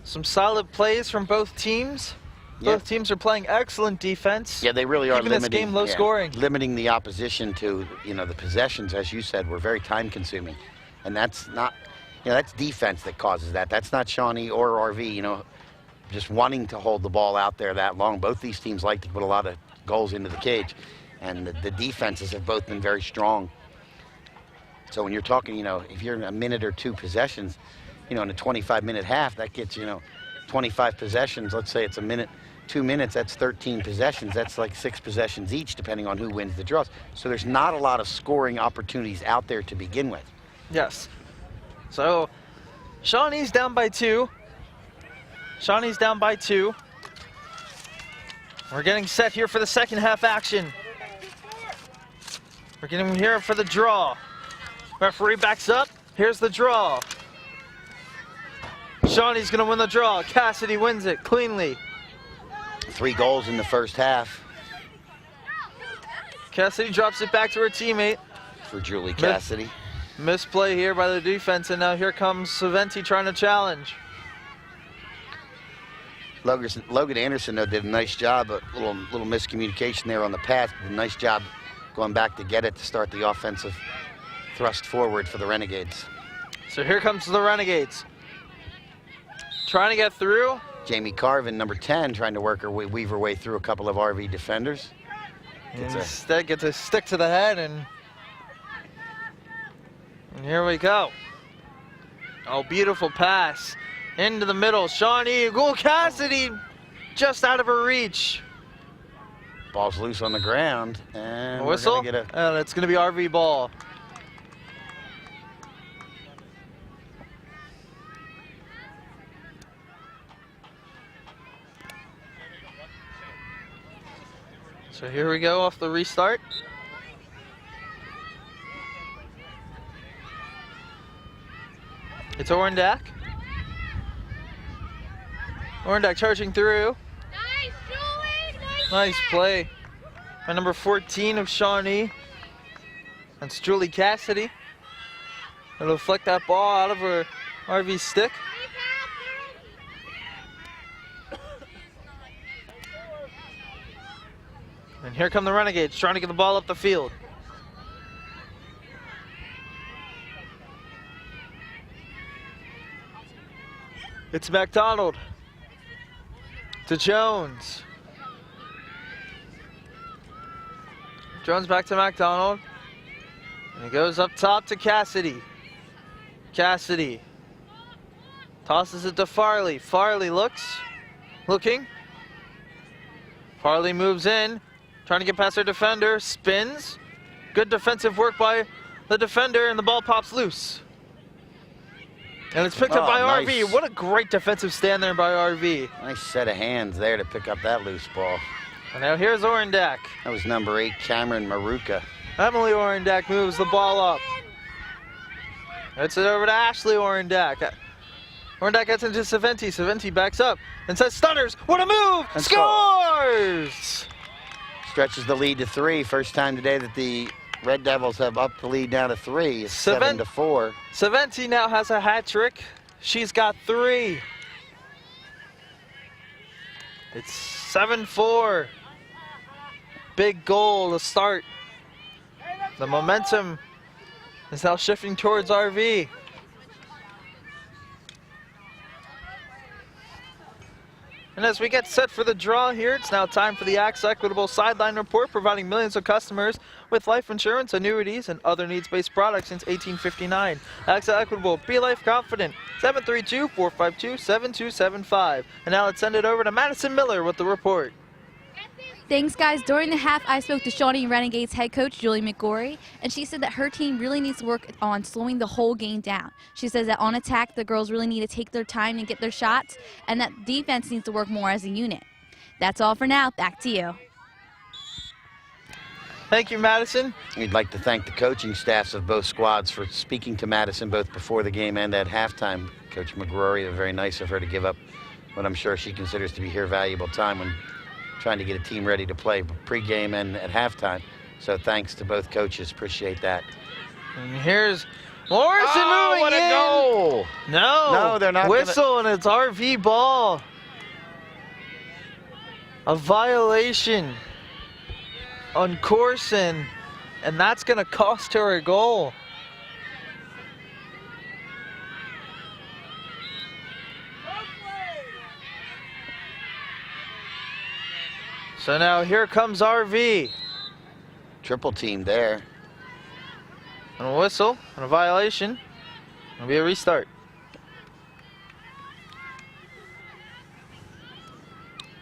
Some solid plays from both teams. Both teams are playing excellent defense. Yeah, they really are keeping this game low scoring. Limiting the opposition to, the possessions, as you said, were very time consuming. And that's not, that's defense that causes that. That's not Shawnee or RV, just wanting to hold the ball out there that long. Both these teams like to put a lot of goals into the cage. And the defenses have both been very strong. So when you're talking, if you're in a minute or two possessions, in a 25-minute half, that gets, 25 possessions. Let's say it's a minute, 2 minutes, that's 13 possessions. That's like 6 possessions each, depending on who wins the draws. So there's not a lot of scoring opportunities out there to begin with. Yes. So Shawnee's down by 2. Shawnee's down by 2. We're getting set here for the second half action. We're getting here for the draw. Referee backs up. Here's the draw. Shawnee's going to win the draw. Cassidy wins it cleanly. 3 goals in the first half. Cassidy drops it back to her teammate. For Julie Cassidy. Misplay here by the defense, and now here comes Saventi trying to challenge. Logan Anderson, though, did a nice job. A little miscommunication there on the pass. Did a nice job going back to get it to start the offensive thrust forward for the Renegades. So here comes the Renegades. Trying to get through. Jamie Carvin, number 10, trying to weave her way through a couple of RV defenders. Instead gets a stick to the head, and here we go. Oh, beautiful pass into the middle. Shawnee, goal, Cassidy, just out of her reach. Ball's loose on the ground, and a whistle. It's going to be RV ball. So here we go off the restart. It's Orendak. Orendak charging through. Nice, Julie! Nice play by number 14 of Shawnee. That's Julie Cassidy. It'll deflect that ball out of her RV stick. And here come the Renegades trying to get the ball up the field. It's McDonald to Jones. Jones back to McDonald. And he goes up top to Cassidy. Cassidy tosses it to Farley. Farley looking. Farley moves in, trying to get past her defender, spins. Good defensive work by the defender, and the ball pops loose. And it's picked up by nice. RV. What a great defensive stand there by RV. Nice set of hands there to pick up that loose ball. And now here's Orendak. That was number 8, Cameron Maruka. Emily Orendak moves the ball up. Gets it over to Ashley Orendak. Orendak gets into Saventi. Saventi backs up and says stunners. What a move! And Scores! Stretches the lead to 3. First time today that the Red Devils have upped the lead down to 3. It's 7-4. Saventi now has a hat trick. She's got 3. It's 7-4. Big goal to start. The momentum is now shifting towards RV. And as we get set for the draw here, it's now time for the AXA Equitable Sideline Report, providing millions of customers with life insurance, annuities, and other needs-based products since 1859. AXA Equitable, be life confident. 732-452-7275. And now let's send it over to Madison Miller with the report. Thanks, guys. During the half, I spoke to Shawnee Renegades head coach Julie McGorry, and she said that her team really needs to work on slowing the whole game down. She says that on attack, the girls really need to take their time and get their shots, and that defense needs to work more as a unit. That's all for now. Back to you. Thank you, Madison. We'd like to thank the coaching staffs of both squads for speaking to Madison both before the game and at halftime. Coach McGrory, very nice of her to give up what I'm sure she considers to be her valuable time when trying to get a team ready to play pre-game and at halftime. So thanks to both coaches. Appreciate that. And here's Morrison moving what in. a goal! No, they're not Whistle, and it's RV ball. A violation on Corson, and that's going to cost her a goal. So now here comes RV. Triple team there. And a whistle and a violation. It'll be a restart.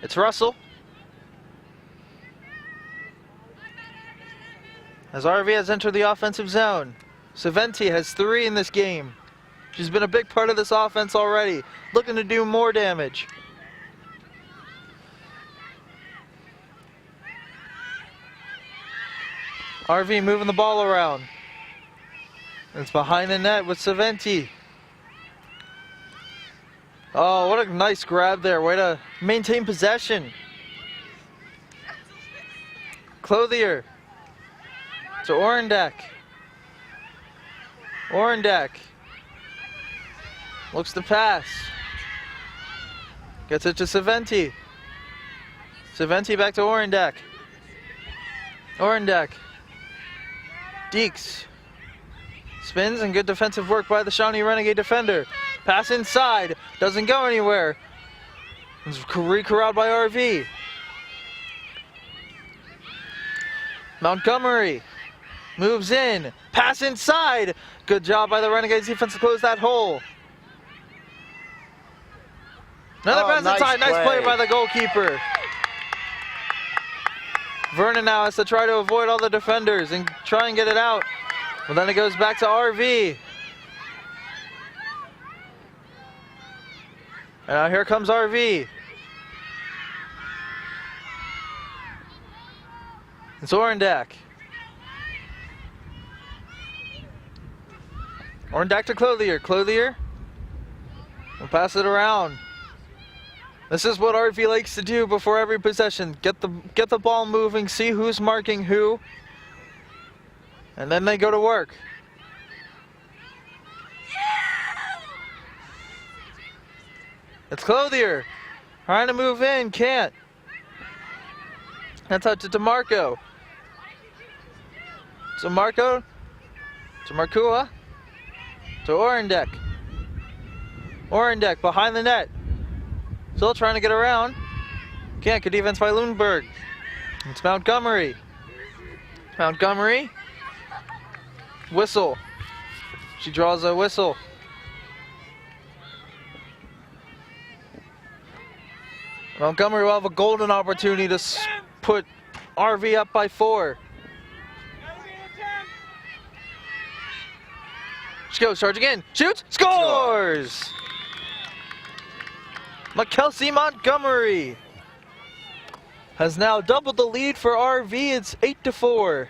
It's Russell. As RV has entered the offensive zone. Saventi has 3 in this game. She's been a big part of this offense already, looking to do more damage. RV moving the ball around. It's behind the net with Saventi. Oh, what a nice grab there. Way to maintain possession. Clothier to Orendak. Orendak looks to pass. Gets it to Saventi. Saventi back to Orendak. Orendak. Deeks. Spins, and good defensive work by the Shawnee Renegade defender. Pass inside. Doesn't go anywhere. It's re-corralled by RV. Montgomery moves in. Pass inside. Good job by the Renegades defense to close that hole. Another pass inside. Nice play by the goalkeeper. Vernon now has to try to avoid all the defenders and try and get it out. Well, then it goes back to RV. And now here comes RV. It's Orendak. Orendak to Clothier. Clothier will pass it around. This is what RV likes to do before every possession. Get the ball moving, see who's marking who, and then they go to work. It's Clothier trying to move in, can't. That's out to DeMarco. To Marco, to Markua, to Orendak. Orendak behind the net. Still trying to get around. Can't. Good defense by Lundberg. It's Montgomery. Montgomery. Whistle. She draws a whistle. Montgomery will have a golden opportunity to put RV up by 4. She goes, charge again, shoots, scores! McKelsey Montgomery has now doubled the lead for RV. It's 8-4.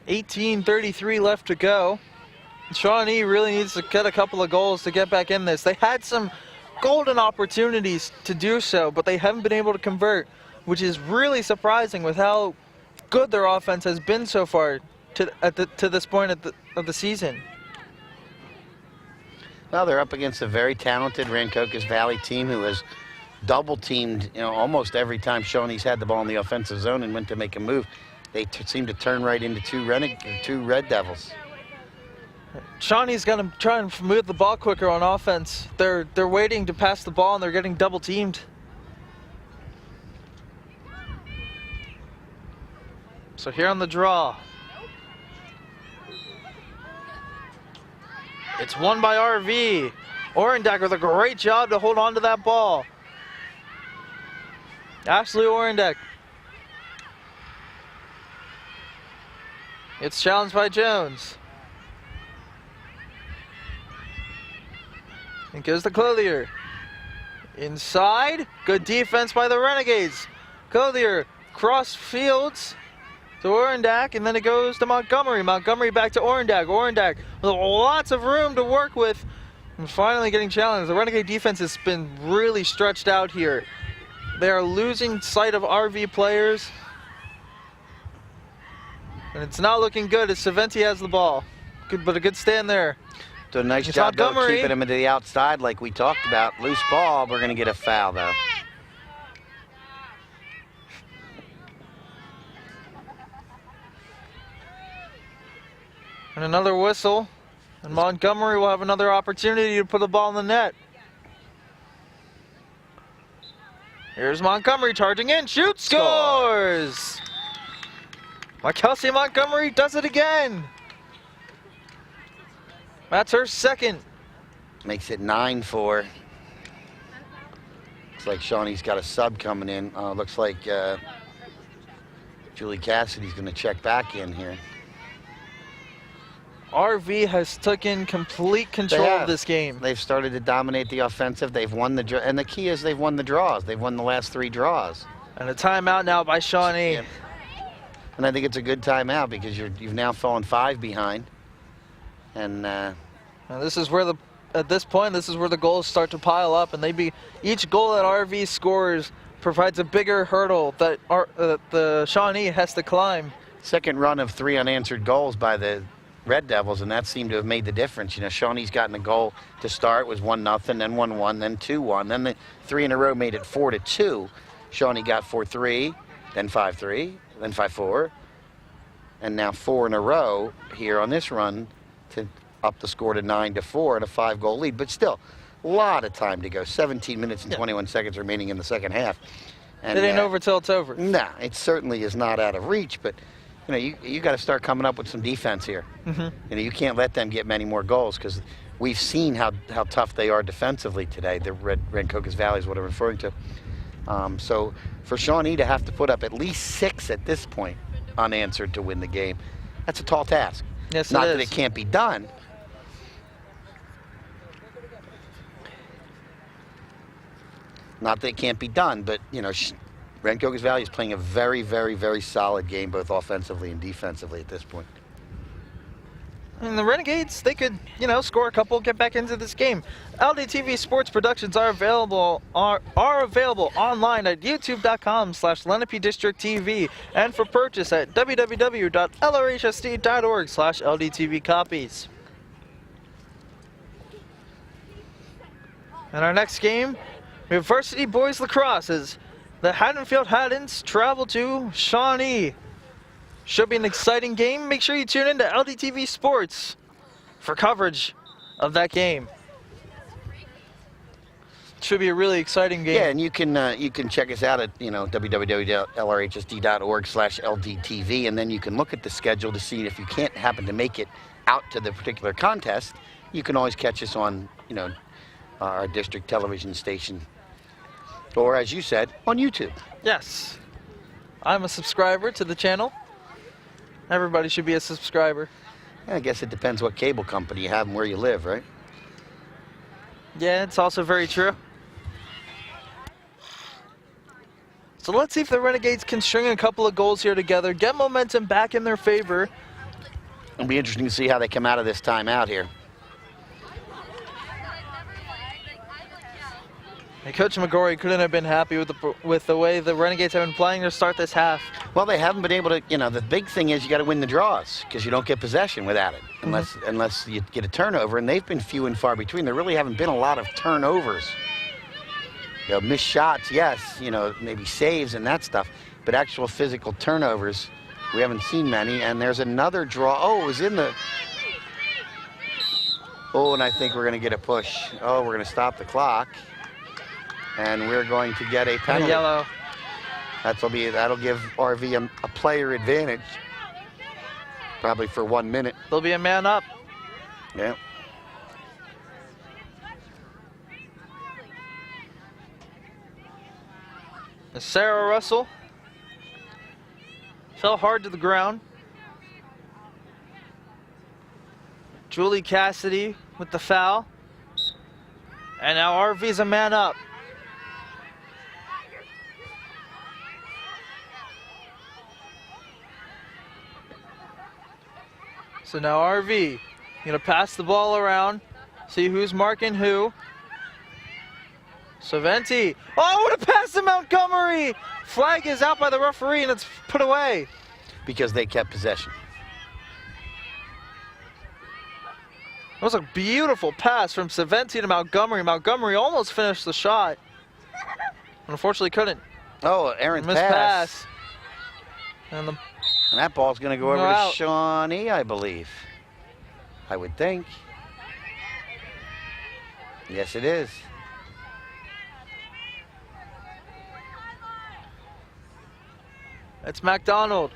.18:33 left to go. Shawnee really needs to get a couple of goals to get back in this. They had some golden opportunities to do so, but they haven't been able to convert, which is really surprising with how good their offense has been so far to this point of the season. Well, they're up against a very talented Rancocas Valley team who has double teamed, almost every time Shawnee's had the ball in the offensive zone and went to make a move. They seem to turn right into two Red Devils. Shawnee's going to try and move the ball quicker on offense. They're waiting to pass the ball and they're getting double teamed. So here on the draw, it's won by RV. Orendak with a great job to hold on to that ball. Ashley Orendak. It's challenged by Jones. It goes to Clothier. Inside. Good defense by the Renegades. Clothier cross fields to Orendak, and then it goes to Montgomery. Montgomery back to Orendak. Orendak with lots of room to work with. And finally getting challenged. The Renegade defense has been really stretched out here. They are losing sight of RV players. And it's not looking good as Saventi has the ball. Good, but a good stand there. So a nice It's job though, Montgomery. keeping him to the outside like we talked about. Loose ball, we're going to get a foul though. And another whistle. And Montgomery will have another opportunity to put the ball in the net. Here's Montgomery charging in, shoots, scores! Kelsey Montgomery does it again. That's her second. Makes it 9-4. Looks like Shawnee's got a sub coming in. Looks like Julie Cassidy's going to check back in here. RV has taken complete control of this game. They've started to dominate the offensive. They've won the and the key is they've won the draws. They've won the last 3 draws. And a timeout now by Shawnee. Yeah. And I think it's a good timeout because you've now fallen 5 behind. And this is where at this point, this is where the goals start to pile up, and each goal that RV scores provides a bigger hurdle that the Shawnee has to climb. second run of 3 unanswered goals by the Red Devils, and that seemed to have made the difference. You know, Shawnee's gotten a goal to start, was 1-0, then 1-1, then 2-1, then the 3 in a row made it 4-2. Shawnee got 4-3, then 5-3, then 5-4, and now 4 in a row here on this run to up the score to 9-4 and a 5-goal lead. But still, a lot of time to go. 17 minutes and 21 seconds remaining in the second half. And, it ain't over till it's over. Nah, it certainly is not out of reach, but you know, you got to start coming up with some defense here. Mm-hmm. You know, you can't let them get many more goals because we've seen how tough they are defensively today. The Rancocas Valley is what I'm referring to. So for Shawnee to have to put up at least 6 at this point unanswered to win the game, that's a tall task. Yes, Not it that is. it can't be done. Not that it can't be done, but you know, Rancocas Valley is playing a very, very, very solid game, both offensively and defensively at this point. And the Renegades, they could, you know, score a couple, get back into this game. LDTV Sports Productions are available online at youtube.com/Lenape District TV and for purchase at www.lrhsd.org/LDTV copies. In our next game, we have Varsity Boys Lacrosse as the Haddonfield Haddons travel to Shawnee. Should be an exciting game. Make sure you tune in to LDTV Sports for coverage of that game. Should be a really exciting game. Yeah, and you can check us out at www.lrhsd.org/LDTV, and then you can look at the schedule to see if you can't happen to make it out to the particular contest. You can always catch us on our district television station, or as you said, on YouTube. Yes, I'm a subscriber to the channel. Everybody should be a subscriber. I guess it depends what cable company you have and where you live, right? Yeah, it's also very true. So let's see if the Renegades can string a couple of goals here together, get momentum back in their favor. It'll be interesting to see how they come out of this timeout here. And Coach McGorry couldn't have been happy with the way the Renegades have been playing to start this half. Well, they haven't been able to, the big thing is you got to win the draws because you don't get possession without it unless you get a turnover, and they've been few and far between. There really haven't been a lot of turnovers. Missed shots, yes, maybe saves and that stuff, but actual physical turnovers, we haven't seen many. And there's another draw. Oh, it was in the... Oh, and I think we're going to get a push. Oh, we're going to stop the clock. And we're going to get a penalty. A yellow. That'll give RV a player advantage. Probably for 1 minute. There'll be a man up. Yeah. Sarah Russell fell hard to the ground. Julie Cassidy with the foul. And now RV's a man up. So now RV gonna pass the ball around, see who's marking who. Saventi. Oh, what a pass to Montgomery! Flag is out by the referee and it's put away. Because they kept possession. That was a beautiful pass from Saventi to Montgomery. Montgomery almost finished the shot. Unfortunately couldn't. Oh, Aaron's Missed pass. And that ball's going to go over out. to Shawnee, I believe. I would think. Yes, it is. It's McDonald.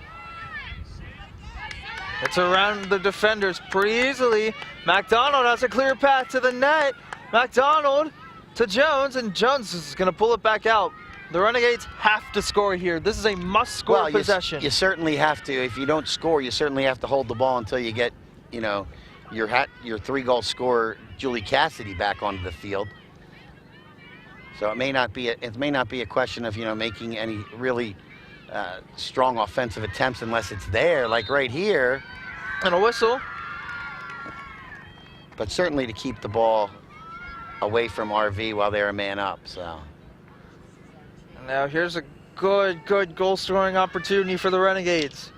It's around the defenders pretty easily. McDonald has a clear path to the net. McDonald to Jones, and Jones is going to pull it back out. The Renegades have to score here. This is a must-score possession. You certainly have to. If you don't score, you certainly have to hold the ball until you get, you know, your 3-goal scorer, Julie Cassidy, back onto the field. So it may not be a question of, you know, making any really strong offensive attempts unless it's there, like right here. And a whistle. But certainly to keep the ball away from RV while they're a man up. So now here's a good goal scoring opportunity for the Renegades.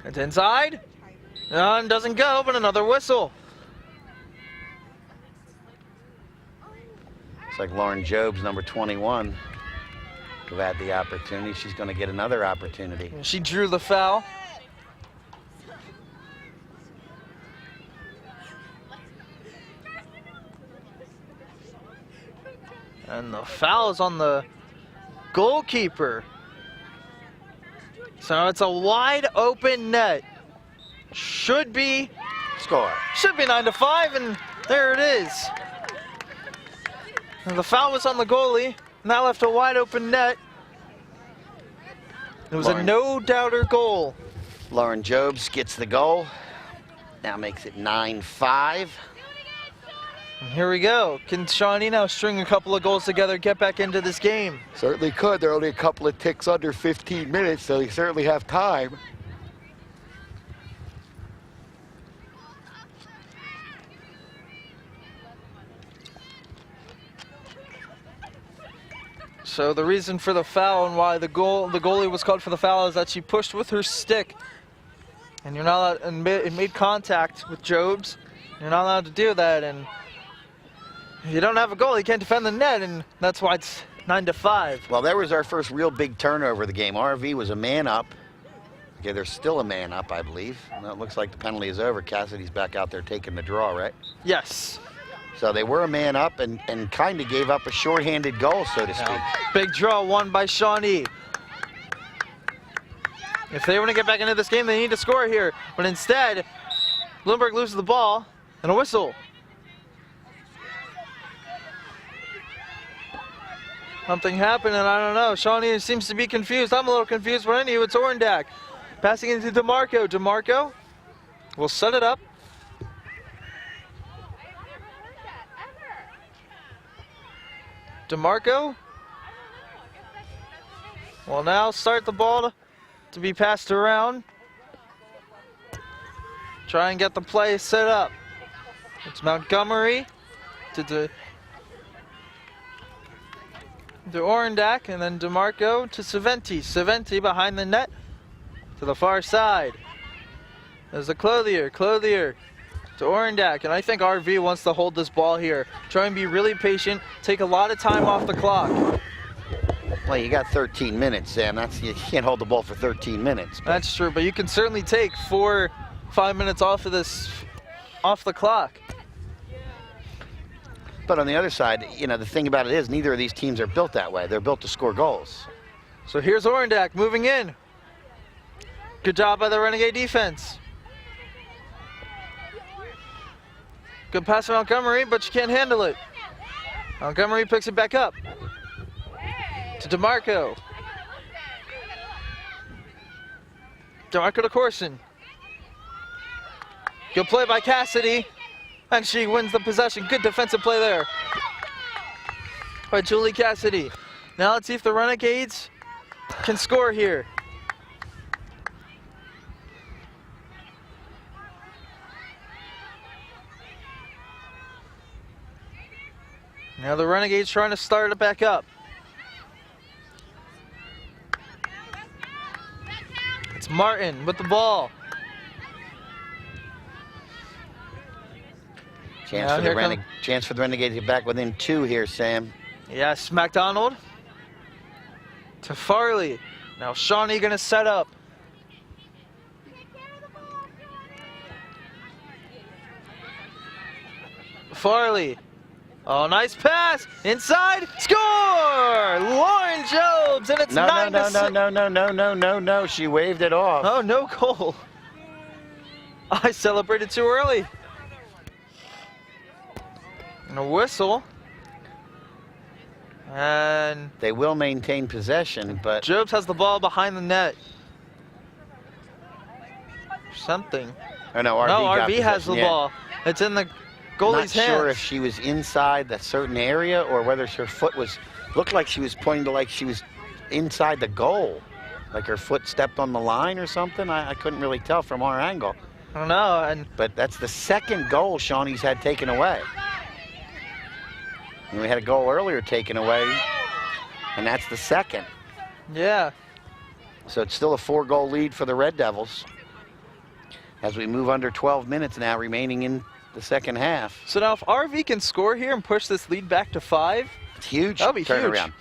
It's inside. And doesn't go, but another whistle. it's like Lauren Jobs, number 21, who had the opportunity. She's going to get another opportunity. She drew the foul. And the foul is on the goalkeeper. So it's a wide open net. Should be Score. 9-5, and there it is. And the foul was on the goalie, and that left a wide open net. It was a no-doubter goal. Lauren Jobs gets the goal. Now makes it 9-5. And here we go. Can Shawnee now string a couple of goals together, get back into this game? Certainly could. They're only a couple of ticks under 15 minutes, so they certainly have time. So the reason for the foul and why the goalie was called for the foul is that she pushed with her stick, and you're not allowed, and it made contact with Jobs. You're not allowed to do that, and if you don't have a goal, you can't defend the net, and that's why it's 9-5. Well, there was our first real big turnover of the game. RV was a man up. Okay, they're still a man up, I believe. Well, it looks like the penalty is over. Cassidy's back out there taking the draw, right? Yes. So they were a man up and kind of gave up a shorthanded goal, so to speak. Big draw won by Shawnee. If they want to get back into this game, they need to score here. But instead, Bloomberg loses the ball and a whistle. Something happened, and I don't know. Shawnee seems to be confused. I'm a little confused, but anyway, it's Orendak. Passing into DeMarco. DeMarco will set it up. DeMarco will now start the ball to be passed around. Try and get the play set up. It's Montgomery to Orendak, and then DeMarco to Saventi. Saventi behind the net to the far side. There's the Clothier to Orendak, and I think RV wants to hold this ball here. Try and be really patient, take a lot of time off the clock. Well, you got 13 minutes, Sam. You can't hold the ball for 13 minutes. That's true, but you can certainly take 4-5 minutes off the clock. But on the other side, you know, the thing about it is neither of these teams are built that way. They're built to score goals. So here's Orendak moving in. Good job by the Renegade defense. Good pass to Montgomery, but she can't handle it. Montgomery picks it back up to DeMarco. DeMarco to Corson. Good play by Cassidy. And she wins the possession. Good defensive play there by Julie Cassidy. Now let's see if the Renegades can score here. Now the Renegades trying to start it back up. It's Martin with the ball. Chance for the Renegades to get back within 2 here, Sam. Yes, McDonald to Farley. Now Shawnee gonna set up. Farley. Oh, nice pass. Inside. Score! Lauren Jobs, and it's 9-6. No. She waved it off. Oh, no goal. I celebrated too early. And a whistle. And they will maintain possession, but Jobs has the ball behind the net. Something. Oh no, RV has the ball. It's in the goalie's hands. Not sure if she was inside that certain area or whether her foot was, looked like she was pointing to like she was inside the goal. Like her foot stepped on the line or something. I couldn't really tell from our angle. I don't know. But that's the second goal Shawnee's had taken away. And we had a goal earlier taken away, and that's the second. Yeah. So it's still a 4-goal lead for the Red Devils as we move under 12 minutes now remaining in the second half. So now if RV can score here and push this lead back to 5, it's huge. That'll be huge. Turnaround.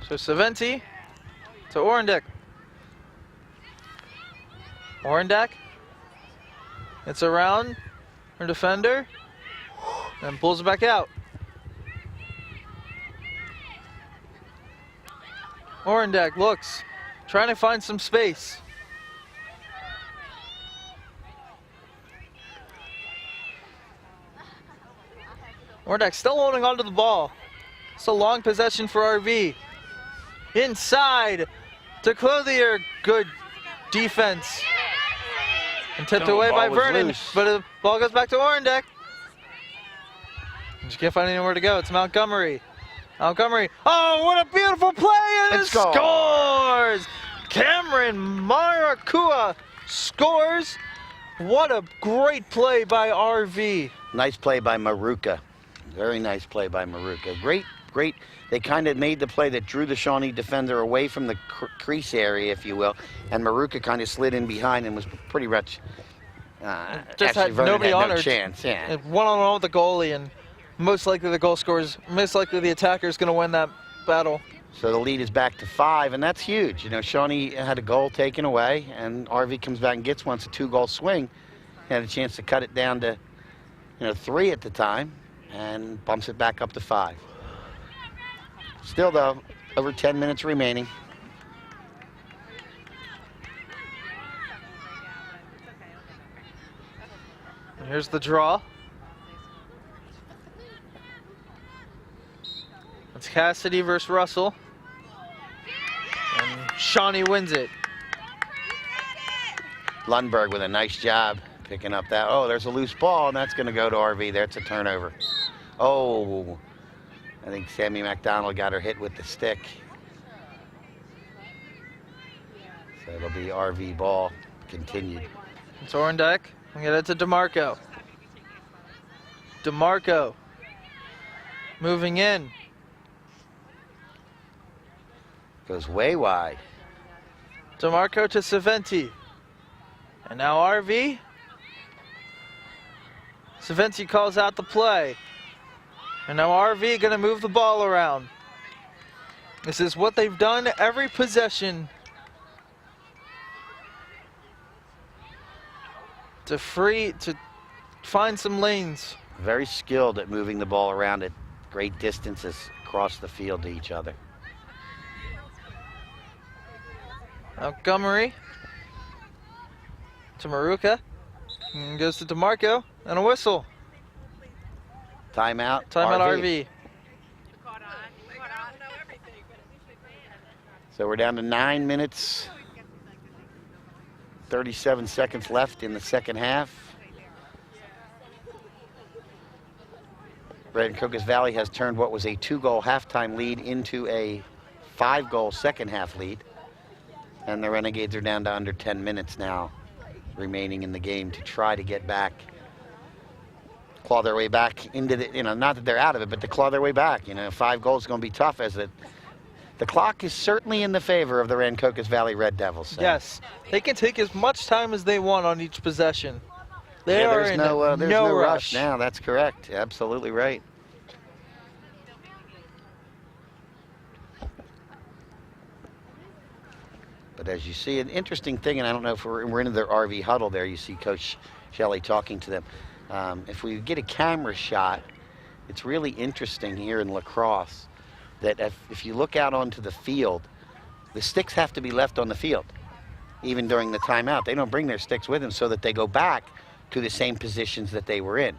So Saventi to Orendek. Orendek. It's around her defender and pulls it back out. Orendek looks, trying to find some space. Orendek still holding onto the ball. It's a long possession for RV. Inside to Clothier, good defense. And tipped away by Vernon, but the ball goes back to Orendek. She can't find anywhere to go. It's Montgomery. Montgomery. Oh, what a beautiful play! And it scores! Cameron Marakua scores. What a great play by RV. Nice play by Maruka. Very nice play by Maruka. Great. They kind of made the play that drew the Shawnee defender away from the crease area, if you will, and Maruka kind of slid in behind and was pretty much. Just had nobody on her. No chance. Yeah. One-on-one with the goalie, and most likely the attacker is going to win that battle. So the lead is back to 5, and that's huge. You know, Shawnee had a goal taken away, and RV comes back and gets one. It's a 2-goal swing. Had a chance to cut it down to, 3 at the time, and bumps it back up to 5. Still, though, over 10 minutes remaining. And here's the draw. It's Cassidy versus Russell. And Shawnee wins it. Lundberg with a nice job picking up that. Oh, there's a loose ball, and that's going to go to RV. That's a turnover. Oh, I think Sammy McDonald got her hit with the stick. So it'll be RV ball continued. It's Orendek. We get it to DeMarco. DeMarco moving in. Goes way wide. DeMarco to Saventi. And now RV. Saventi calls out the play. And now RV gonna move the ball around. This is what they've done every possession. To find some lanes. Very skilled at moving the ball around at great distances across the field to each other. Montgomery to Maruka. And goes to DeMarco. And a whistle. Timeout. Timeout RV. So we're down to 9 minutes 37 seconds left in the second half. Rancoques Valley has turned what was a 2-goal halftime lead into a 5-goal second half lead. And the Renegades are down to under 10 minutes now remaining in the game to try to get back, claw their way back into the, not that they're out of it, but to claw their way back. 5 goals is going to be tough, as the clock is certainly in the favor of the Rancoques Valley Red Devils. So. Yes, they can take as much time as they want on each possession. There's no rush now. That's correct. Absolutely right. But as you see, an interesting thing, and I don't know if we're into their RV huddle there, you see Coach Shelley talking to them. If we get a camera shot, it's really interesting here in Lacrosse that if you look out onto the field, the sticks have to be left on the field, even during the timeout. They don't bring their sticks with them so that they go back to the same positions that they were in.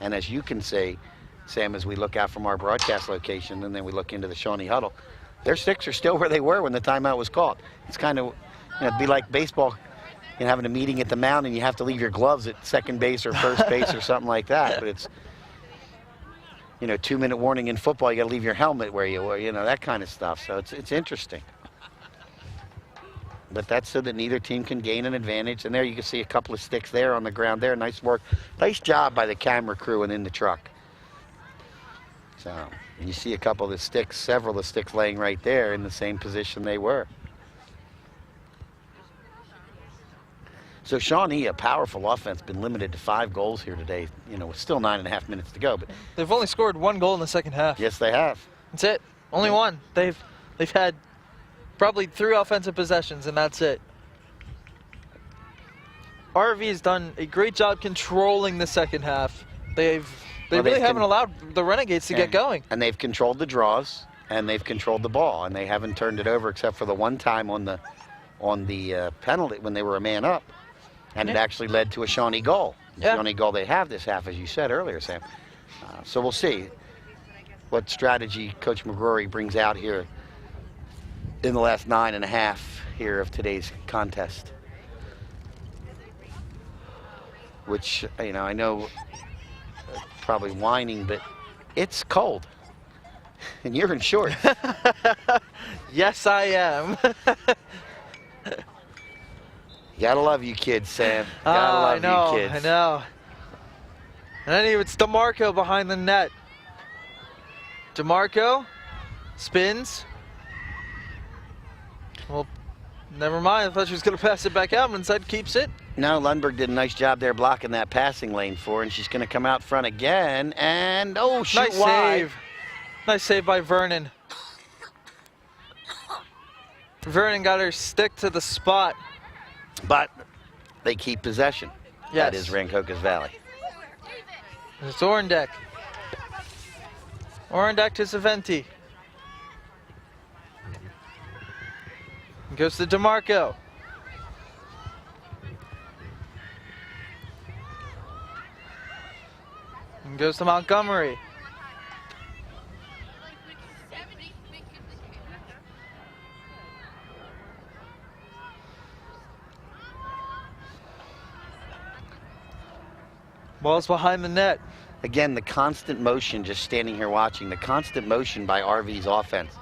And as you can see, Sam, as we look out from our broadcast location and then we look into the Shawnee huddle, their sticks are still where they were when the timeout was called. It's kind of, it'd be like baseball, having a meeting at the mound and you have to leave your gloves at second base or first base or something like that. But it's, 2-minute warning in football, you got to leave your helmet where you were, that kind of stuff. So it's interesting. But that's so that neither team can gain an advantage. And there you can see a couple of sticks there on the ground there. Nice work. Nice job by the camera crew and in the truck. So, and you see a couple of the sticks, several of the sticks laying right there in the same position they were. So Shawnee, a powerful offense, been limited to 5 goals here today. With still 9.5 minutes to go. But they've only scored 1 goal in the second half. Yes, they have. That's it. Only one. They've had probably 3 offensive possessions, and that's it. RV has done a great job controlling the second half. They really haven't allowed the Renegades to get going. And they've controlled the draws, and they've controlled the ball, and they haven't turned it over except for the one time on the penalty when they were a man up. And it actually led to a Shawnee goal. The Shawnee goal they have this half, as you said earlier, Sam. So we'll see what strategy Coach McGrory brings out here in the last 9.5 here of today's contest. Which, I know probably whining, but it's cold. And you're in shorts. Yes, I am. Gotta love you kids, Sam. Gotta love you kids. I know. And anyway, it's DeMarco behind the net. DeMarco spins. Well, never mind. I thought she was going to pass it back out, and instead keeps it. No, Lundberg did a nice job there blocking that passing lane for her, and she's going to come out front again. And, shoot, nice wide. Save. Nice save by Vernon. Vernon got her stick to the spot. But they keep possession. Yes. That is Rancoques Valley. It's Orendek. Orendek to Saventi. Goes to DeMarco. And goes to Montgomery. Ball's behind the net. Again, the constant motion, just standing here watching, the constant motion by RV's offense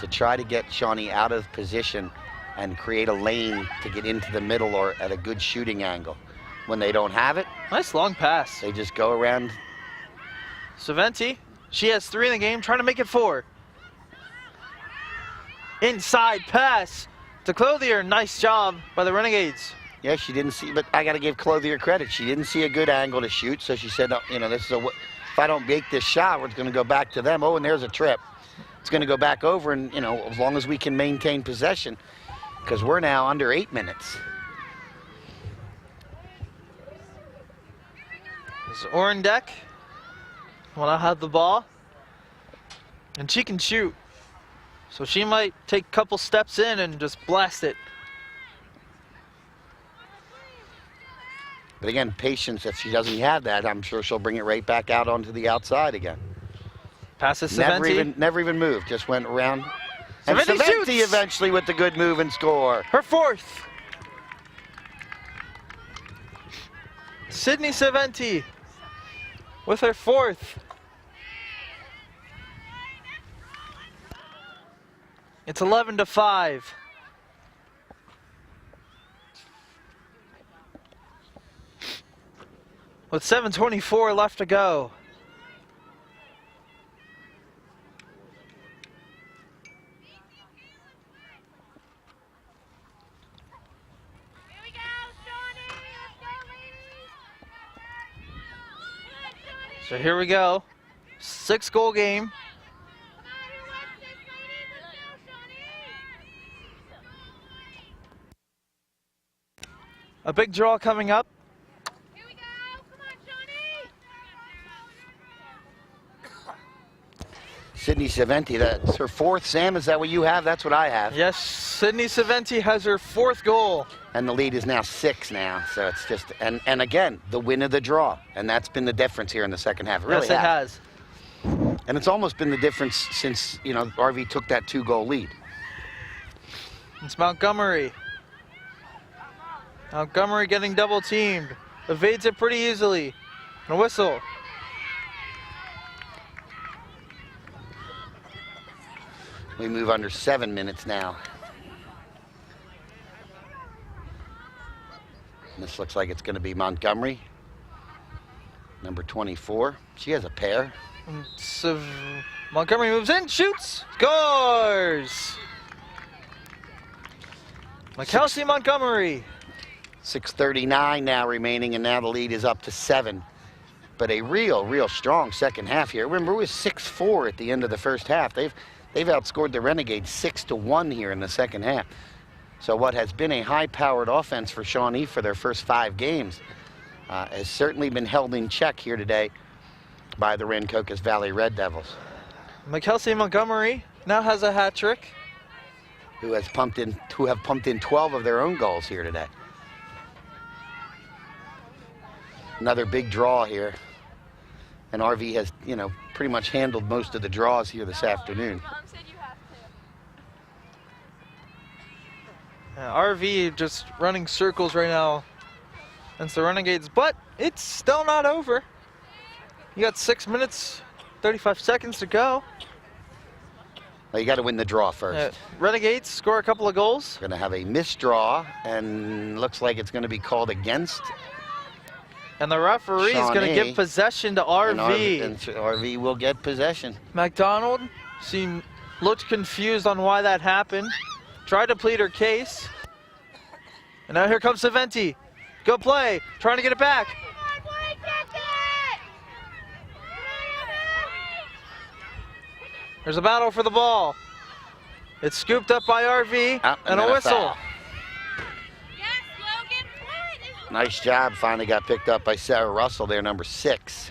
to try to get Shawnee out of position and create a lane to get into the middle or at a good shooting angle. When they don't have it, nice long pass. They just go around. Saventi, she has 3 in the game, trying to make it 4. Inside pass to Clothier. Nice job by the Renegades. Yeah, she didn't see, but I got to give Clothier credit. She didn't see a good angle to shoot, so she said, this is if I don't make this shot, it's going to go back to them. Oh, and there's a trip. It's going to go back over, and, as long as we can maintain possession, because we're now under 8 minutes. This is Orendek. Will now have the ball. And she can shoot. So she might take a couple steps in and just blast it. But again, patience, if she doesn't have that, I'm sure she'll bring it right back out onto the outside again. Passes Saventi. Never even moved, just went around. And Saventi eventually with the good move and score. Her 4th. Sydney Saventi with her 4th. It's 11-5. With 7:24 left to go. Here we go, Shawnee. Let's go, ladies. Come on, Shawnee. So here we go. 6-goal game. Come on, who wants this, ladies? Let's go, Shawnee. A big draw coming up. Here we go. Come on, Shawnee. Sydney Saventi, that's her 4th. Sam, is that what you have? That's what I have. Yes, Sydney Saventi has her 4th goal. And the lead is now 6 now. So it's just, and again, the win of the draw. And that's been the difference here in the second half. It really Yes, it has. And it's almost been the difference since, you know, RV took that 2-goal lead. It's Montgomery. Montgomery getting double teamed. Evades it pretty easily. And a whistle. We move under 7 minutes now. And this looks like it's going to be Montgomery, number 24. She has a pair. So Montgomery moves in, shoots, scores! Kelsey Montgomery. 6:39 now remaining, and now the lead is up to 7. But a real strong second half here. Remember, it was 6-4 at the end of the first half. They've outscored the Renegades 6-1 here in the second half. So what has been a high-powered offense for Shawnee for their first 5 games has certainly been held in check here today by the Rancocas Valley Red Devils. Kelsey Montgomery now has a hat trick. Who have pumped in 12 of their own goals here today. Another big draw here. And RV has, you know, pretty much handled most of the draws here this afternoon. RV just running circles right now against the Renegades, but it's still not over. You got 6 minutes, 35 seconds to go. Well, you got to win the draw first. Renegades score a couple of goals. Going to have a missed draw, and looks like it's going to be called against. And the referee is going to give possession to RV. And RV will get possession. McDonald looked confused on why that happened. Tried to plead her case. And now here comes Saventi. Good play. Trying to get it back. There's a battle for the ball. It's scooped up by RV and a whistle. Nice job. Finally got picked up by Sarah Russell there, number 6.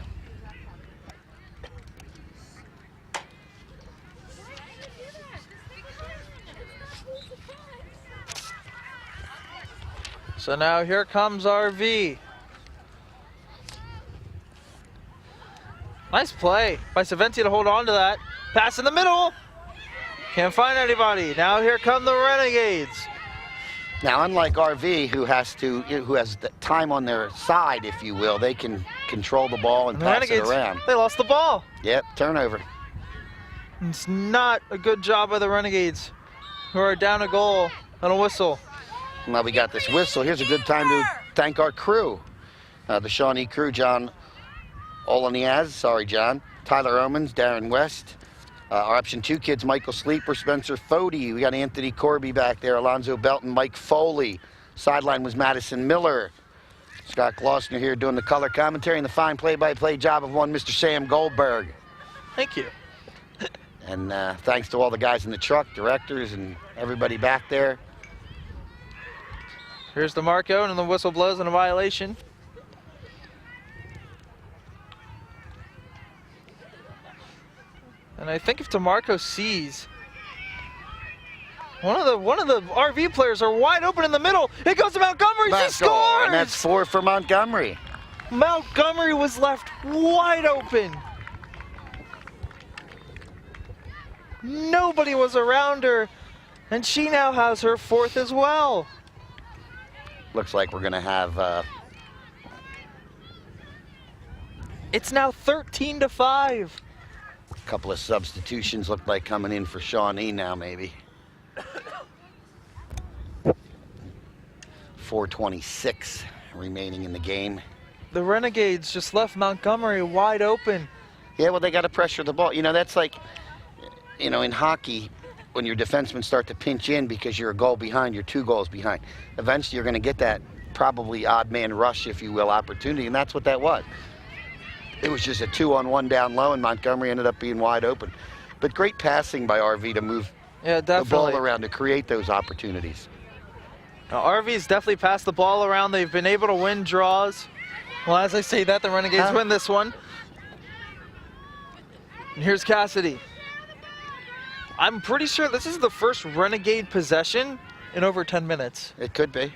So now here comes RV. Nice play by Saventi to hold on to that. Pass in the middle. Can't find anybody. Now here come the Renegades. Now, unlike RV, who has the time on their side, if you will, they can control the ball and pass it around. They lost the ball. Yep, turnover. It's not a good job by the Renegades, who are down a goal and a whistle. Now we got this whistle. Here's a good time to thank our crew. The Shawnee crew, John Olaniaz, sorry John, Tyler Omans, Darren West, our Option 2 kids, Michael Sleeper, Spencer Fody. We got Anthony Corby back there, Alonzo Belton, Mike Foley. Sideline was Madison Miller. Scott Glossner here doing the color commentary and the fine play-by-play job of one Mr. Sam Goldberg. Thank you. And thanks to all the guys in the truck, directors, and everybody back there. Here's the Marco, and the whistle blows in a violation. And I think if DeMarco sees one of the RV players are wide open in the middle, it goes to Montgomery. She scores! And that's 4 for Montgomery. Montgomery was left wide open. Nobody was around her, and she now has her 4th as well. Looks like we're going to have It's now 13-5. A couple of substitutions look like coming in for Shawnee now, maybe. 4:26 remaining in the game. The Renegades just left Montgomery wide open. Yeah, well, they got to pressure the ball. You know, that's like, you know, in hockey, when your defensemen start to pinch in because you're a goal behind, you're 2 goals behind. Eventually, you're going to get that probably odd man rush, if you will, opportunity, and that's what that was. It was just a 2-on-1 down low, and Montgomery ended up being wide open. But great passing by RV to move the ball around to create those opportunities. Now, RV's definitely passed the ball around. They've been able to win draws. Well, as I say that, the Renegades win this one. And here's Cassidy. I'm pretty sure this is the first Renegade possession in over 10 minutes. It could be.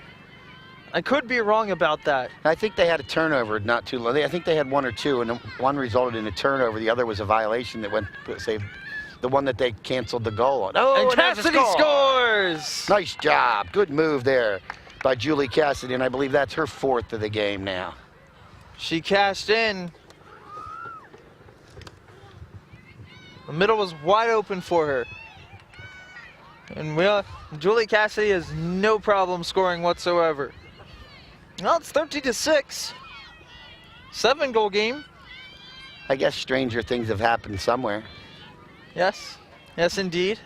I could be wrong about that. I think they had a turnover not too long. I think they had 1 or 2, and one resulted in a turnover. The other was a violation that went, say, the one that they canceled the goal on. Oh, and Cassidy scores! Nice job. Good move there by Julie Cassidy, and I believe that's her 4th of the game now. She cashed in. The middle was wide open for her. And Julie Cassidy has no problem scoring whatsoever. Well, it's 13-6. 7-goal game. I guess stranger things have happened somewhere. Yes. Yes, indeed.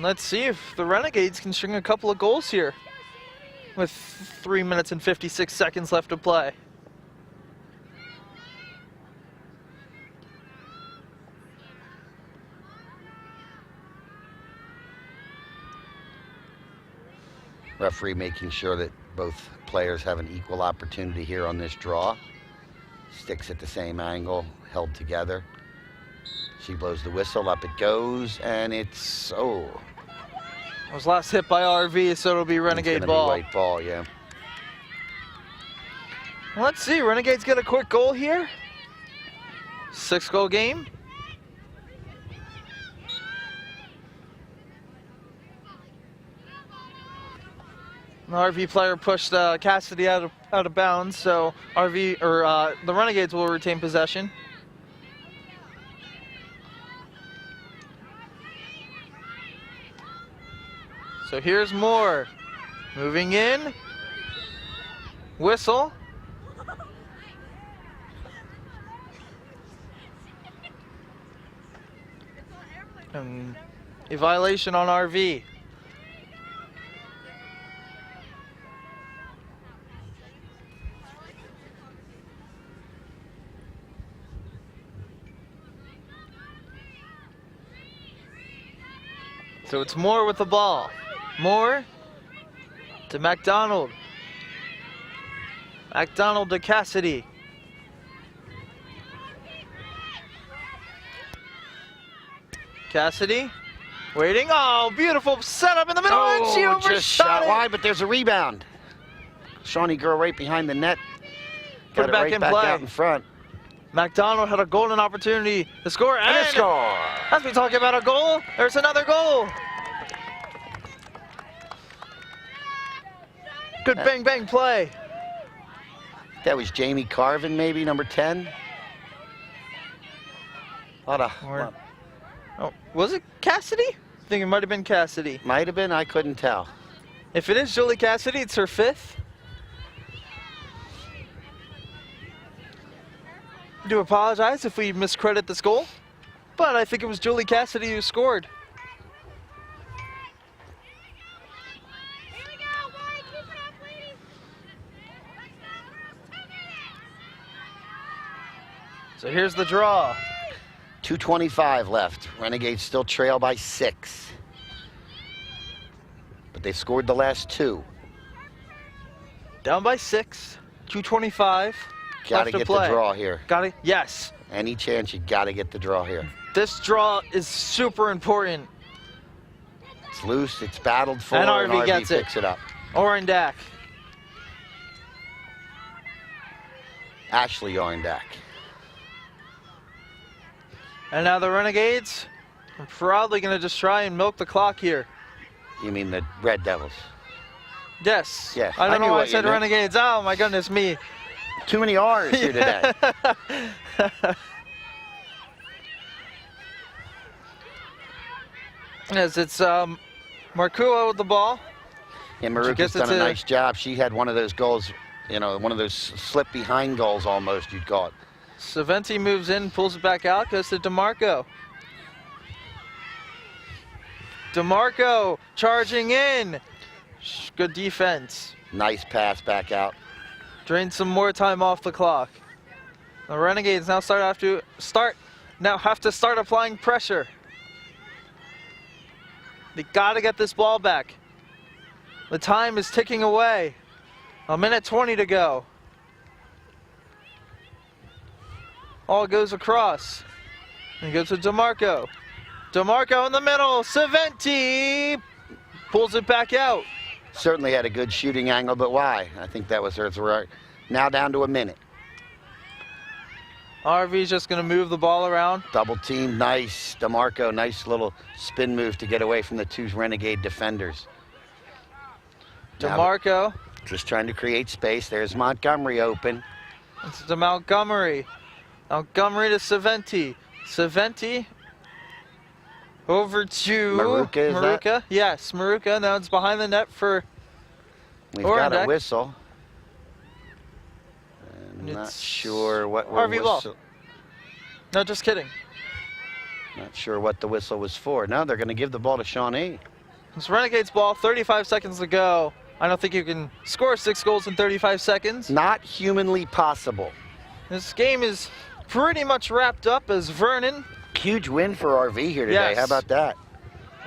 Let's see if the Renegades can string a couple of goals here with 3 minutes and 56 seconds left to play. Referee making sure that both players have an equal opportunity here on this draw. Sticks at the same angle, held together. She blows the whistle, up it goes, and it's, oh. It was last hit by RV, so it'll be Renegade ball. Be white ball, yeah. Let's see, Renegades get a quick goal here. 6-goal game. The RV player pushed Cassidy out of bounds, so the Renegades will retain possession. So here's Moore, moving in, whistle. And a violation on RV. So it's Moore with the ball. Moore to McDonald. McDonald to Cassidy. Cassidy waiting. Oh, beautiful setup in the middle. And she overshot just shot it. wide, but there's a rebound. Shawnee girl right behind the net. Put it back in play. Out in front. McDonald had a golden opportunity to score, And a score. As we talk about a goal, there's another goal. Good bang bang play. That was Jamie Carvin, maybe, number 10. Oh, was it Cassidy? I think it might have been Cassidy. Might have been, I couldn't tell. If it is Julie Cassidy, it's her 5th. I do apologize if we miscredit this goal, but I think it was Julie Cassidy who scored. So here's the draw. 2:25 left. Renegades still trail by 6. But they scored the last 2. Down by 6, 2:25. Gotta get the draw here. Yes. Any chance, you gotta get the draw here. This draw is super important. It's loose, it's battled for, and RV gets picks it up. Orendak. Ashley Orendak. And now the Renegades are probably going to just try and milk the clock here. You mean the Red Devils? Yes. Yes, I I don't knew know why I what you said meant. Renegades. Oh my goodness me. Too many R's here today. Yes, it's Markua with the ball. Yeah, gets Maruka's it done a to- nice job. She had one of those goals, you know, one of those slip behind goals almost, you'd call it. Saventi moves in, pulls it back out, goes to DeMarco. DeMarco charging in. Good defense. Nice pass back out. Drain some more time off the clock. The Renegades now have to start applying pressure. They gotta get this ball back. The time is ticking away. 1:20 to go. All goes across. And goes to DeMarco. DeMarco in the middle. Saventi pulls it back out. Certainly had a good shooting angle, but why? I think that was her. Now down to a minute. RV's just going to move the ball around. Double team, nice. DeMarco, nice little spin move to get away from the two Renegade defenders. DeMarco. Just trying to create space. There's Montgomery open. It's to Montgomery. Montgomery to Saventi. Saventi over to Maruka, is that? Maruka. Yes, Maruka. Now it's behind the net for We've got a Orendek. whistle. I'm not It's sure what we're RV ball. No, just kidding. Not sure what the whistle was for. No, they're going to give the ball to Shawnee. It's Renegades ball, 35 seconds to go. I don't think you can score 6 goals in 35 seconds. Not humanly possible. This game is pretty much wrapped up as Vernon Huge win for RV here today. Yes. How about that?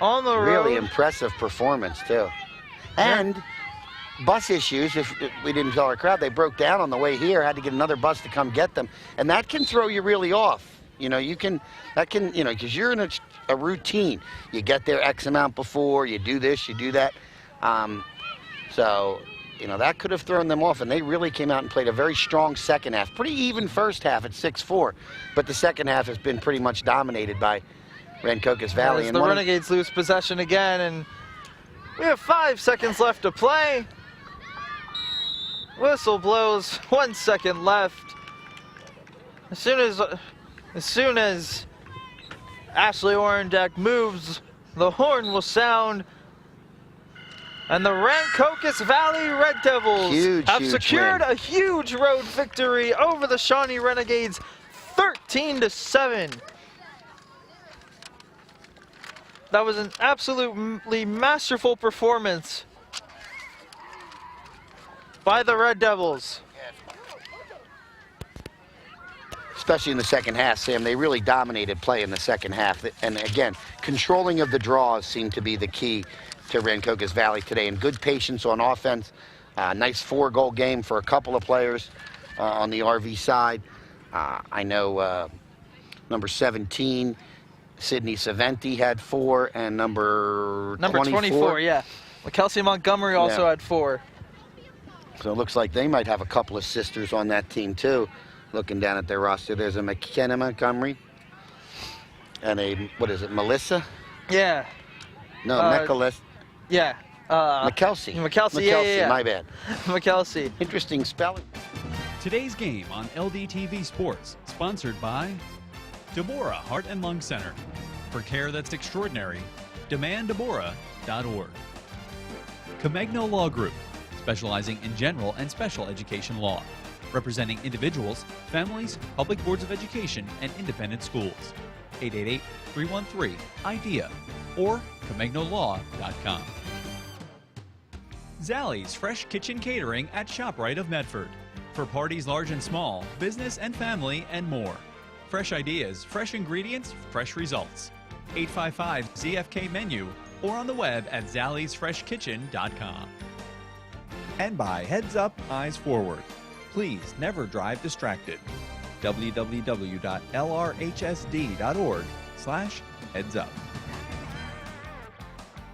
on the road. Really impressive performance, too. And bus issues, if we didn't tell our crowd, they broke down on the way here, had to get another bus to come get them. And that can throw you really off. You know, because you're in a routine. You get there X amount before, you do this, you do that. So, you know, that could have thrown them off, and they really came out and played a very strong second half. Pretty even first half at 6-4, but the second half has been pretty much dominated by Rancocas Valley. As the Renegades lose possession again, and we have 5 seconds left to play. Whistle blows, 1 second left. As soon as Ashley Orendek moves, the horn will sound. And the Rancocas Valley Red Devils have secured a huge road victory over the Shawnee Renegades, 13-7. That was an absolutely masterful performance by the Red Devils. Especially in the second half, Sam, they really dominated play in the second half. And again, controlling of the draws seemed to be the key to Rancocas Valley today, and good patience on offense. Nice 4-goal game for a couple of players on the RV side. I know number 17, Sydney Saventi, had 4, and number 24, yeah. Kelsey Montgomery also had 4. So it looks like they might have a couple of sisters on that team too. Looking down at their roster, there's a McKenna Montgomery and a, what is it, Melissa? Yeah. No, Nicholas. Yeah. McKelsey. McKelsey, yeah. My bad. McKelsey. Interesting spelling. Today's game on LDTV Sports, sponsored by Deborah Heart and Lung Center. For care that's extraordinary, demanddeborah.org. Comegno Law Group, specializing in general and special education law, representing individuals, families, public boards of education, and independent schools. 888-313-IDEA or ComegnoLaw.com. Zallie's Fresh Kitchen Catering at ShopRite of Medford. For parties large and small, business and family, and more. Fresh ideas, fresh ingredients, fresh results. 855-ZFK-MENU or on the web at zalliesfreshkitchen.com. And by Heads Up, Eyes Forward. Please never drive distracted. www.lrhsd.org/headsup.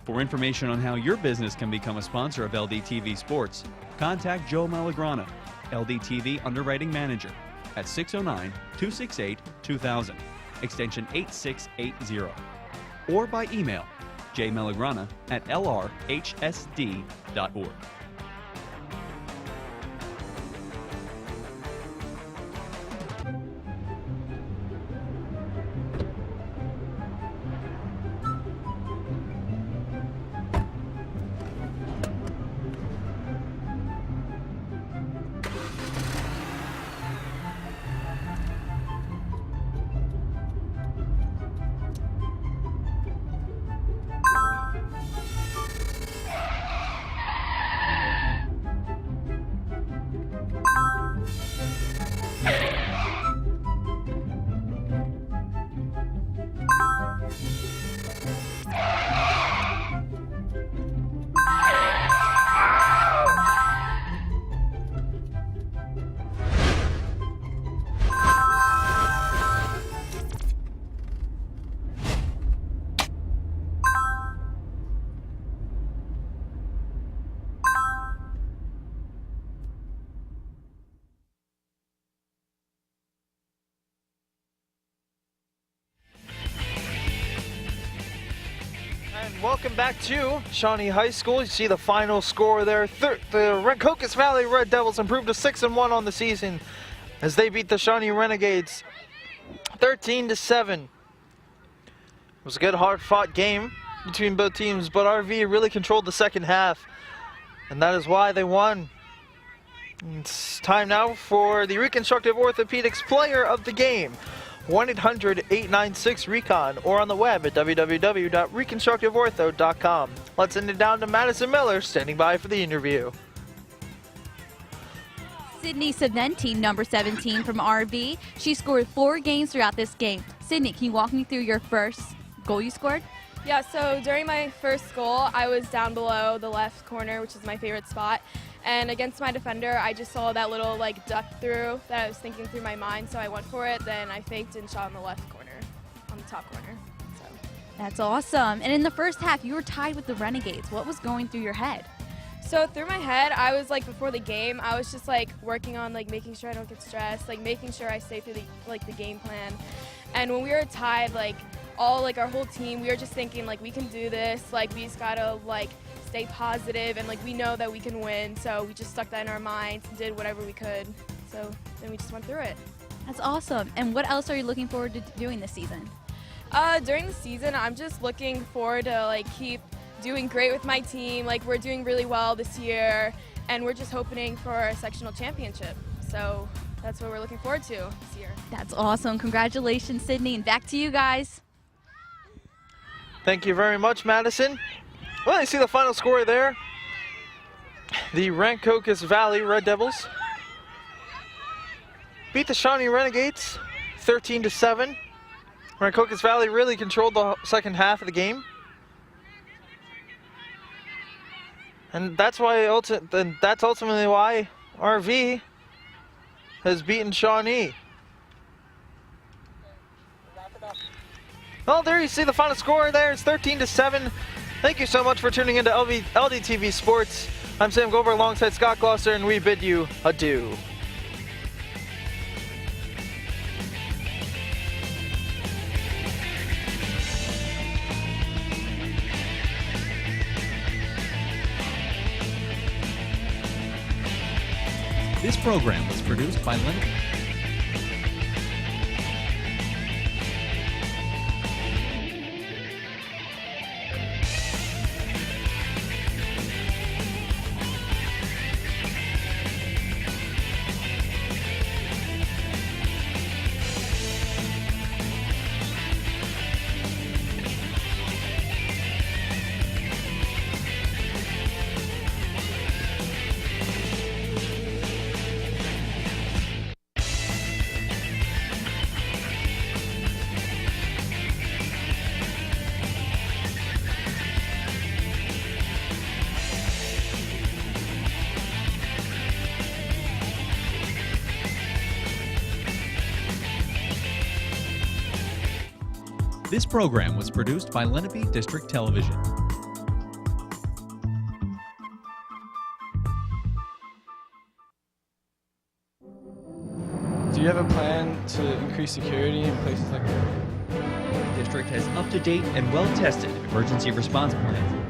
For information on how your business can become a sponsor of LDTV Sports, contact Joe Malagrana, LDTV Underwriting Manager, at 609-268-2000, extension 8680, or by email J. Melagrana at lrhsd.org. And welcome back to Shawnee High School. You see the final score there. The Cocos Valley Red Devils improved to 6-1 on the season as they beat the Shawnee Renegades 13-7. It was a good, hard-fought game between both teams, but RV really controlled the second half, and that is why they won. It's time now for the Reconstructive Orthopedics Player of the Game. 1-800-896-RECON or on the web at www.reconstructiveortho.com. Let's send it down to Madison Miller standing by for the interview. Sydney Saventi, number 17 from RV. She scored 4 games throughout this game. Sydney, can you walk me through your first goal you scored? Yeah, so during my first goal, I was down below the left corner, which is my favorite spot. And against my defender, I just saw that little duck through that I was thinking through my mind, so I went for it. Then I faked and shot on the left corner, on the top corner. So. That's awesome. And in the first half, you were tied with the Renegades. What was going through your head? So through my head, I was before the game, I was just working on making sure I don't get stressed, making sure I stay through the the game plan. And when we were tied, our whole team, we were just thinking we can do this. We just gotta stay positive, and we know that we can win. So we just stuck that in our minds and did whatever we could. So then we just went through it. That's awesome. And what else are you looking forward to doing this season? During the season, I'm just looking forward to keep doing great with my team. We're doing really well this year, and we're just hoping for a sectional championship. So that's what we're looking forward to this year. That's awesome. Congratulations, Sydney. And back to you guys. Thank you very much, Madison. Well, you see the final score there. The Cocos Valley Red Devils beat the Shawnee Renegades 13-7. Cocos Valley really controlled the second half of the game. And that's why that's ultimately why RV has beaten Shawnee. Well, there you see the final score there. It's 13-7. Thank you so much for tuning into LDTV Sports. I'm Sam Goldberg alongside Scott Glosser, and we bid you adieu. This program was produced by Leonard. This program was produced by Lenape District Television. Do you have a plan to increase security in places like that? district has up-to-date and well-tested emergency response plans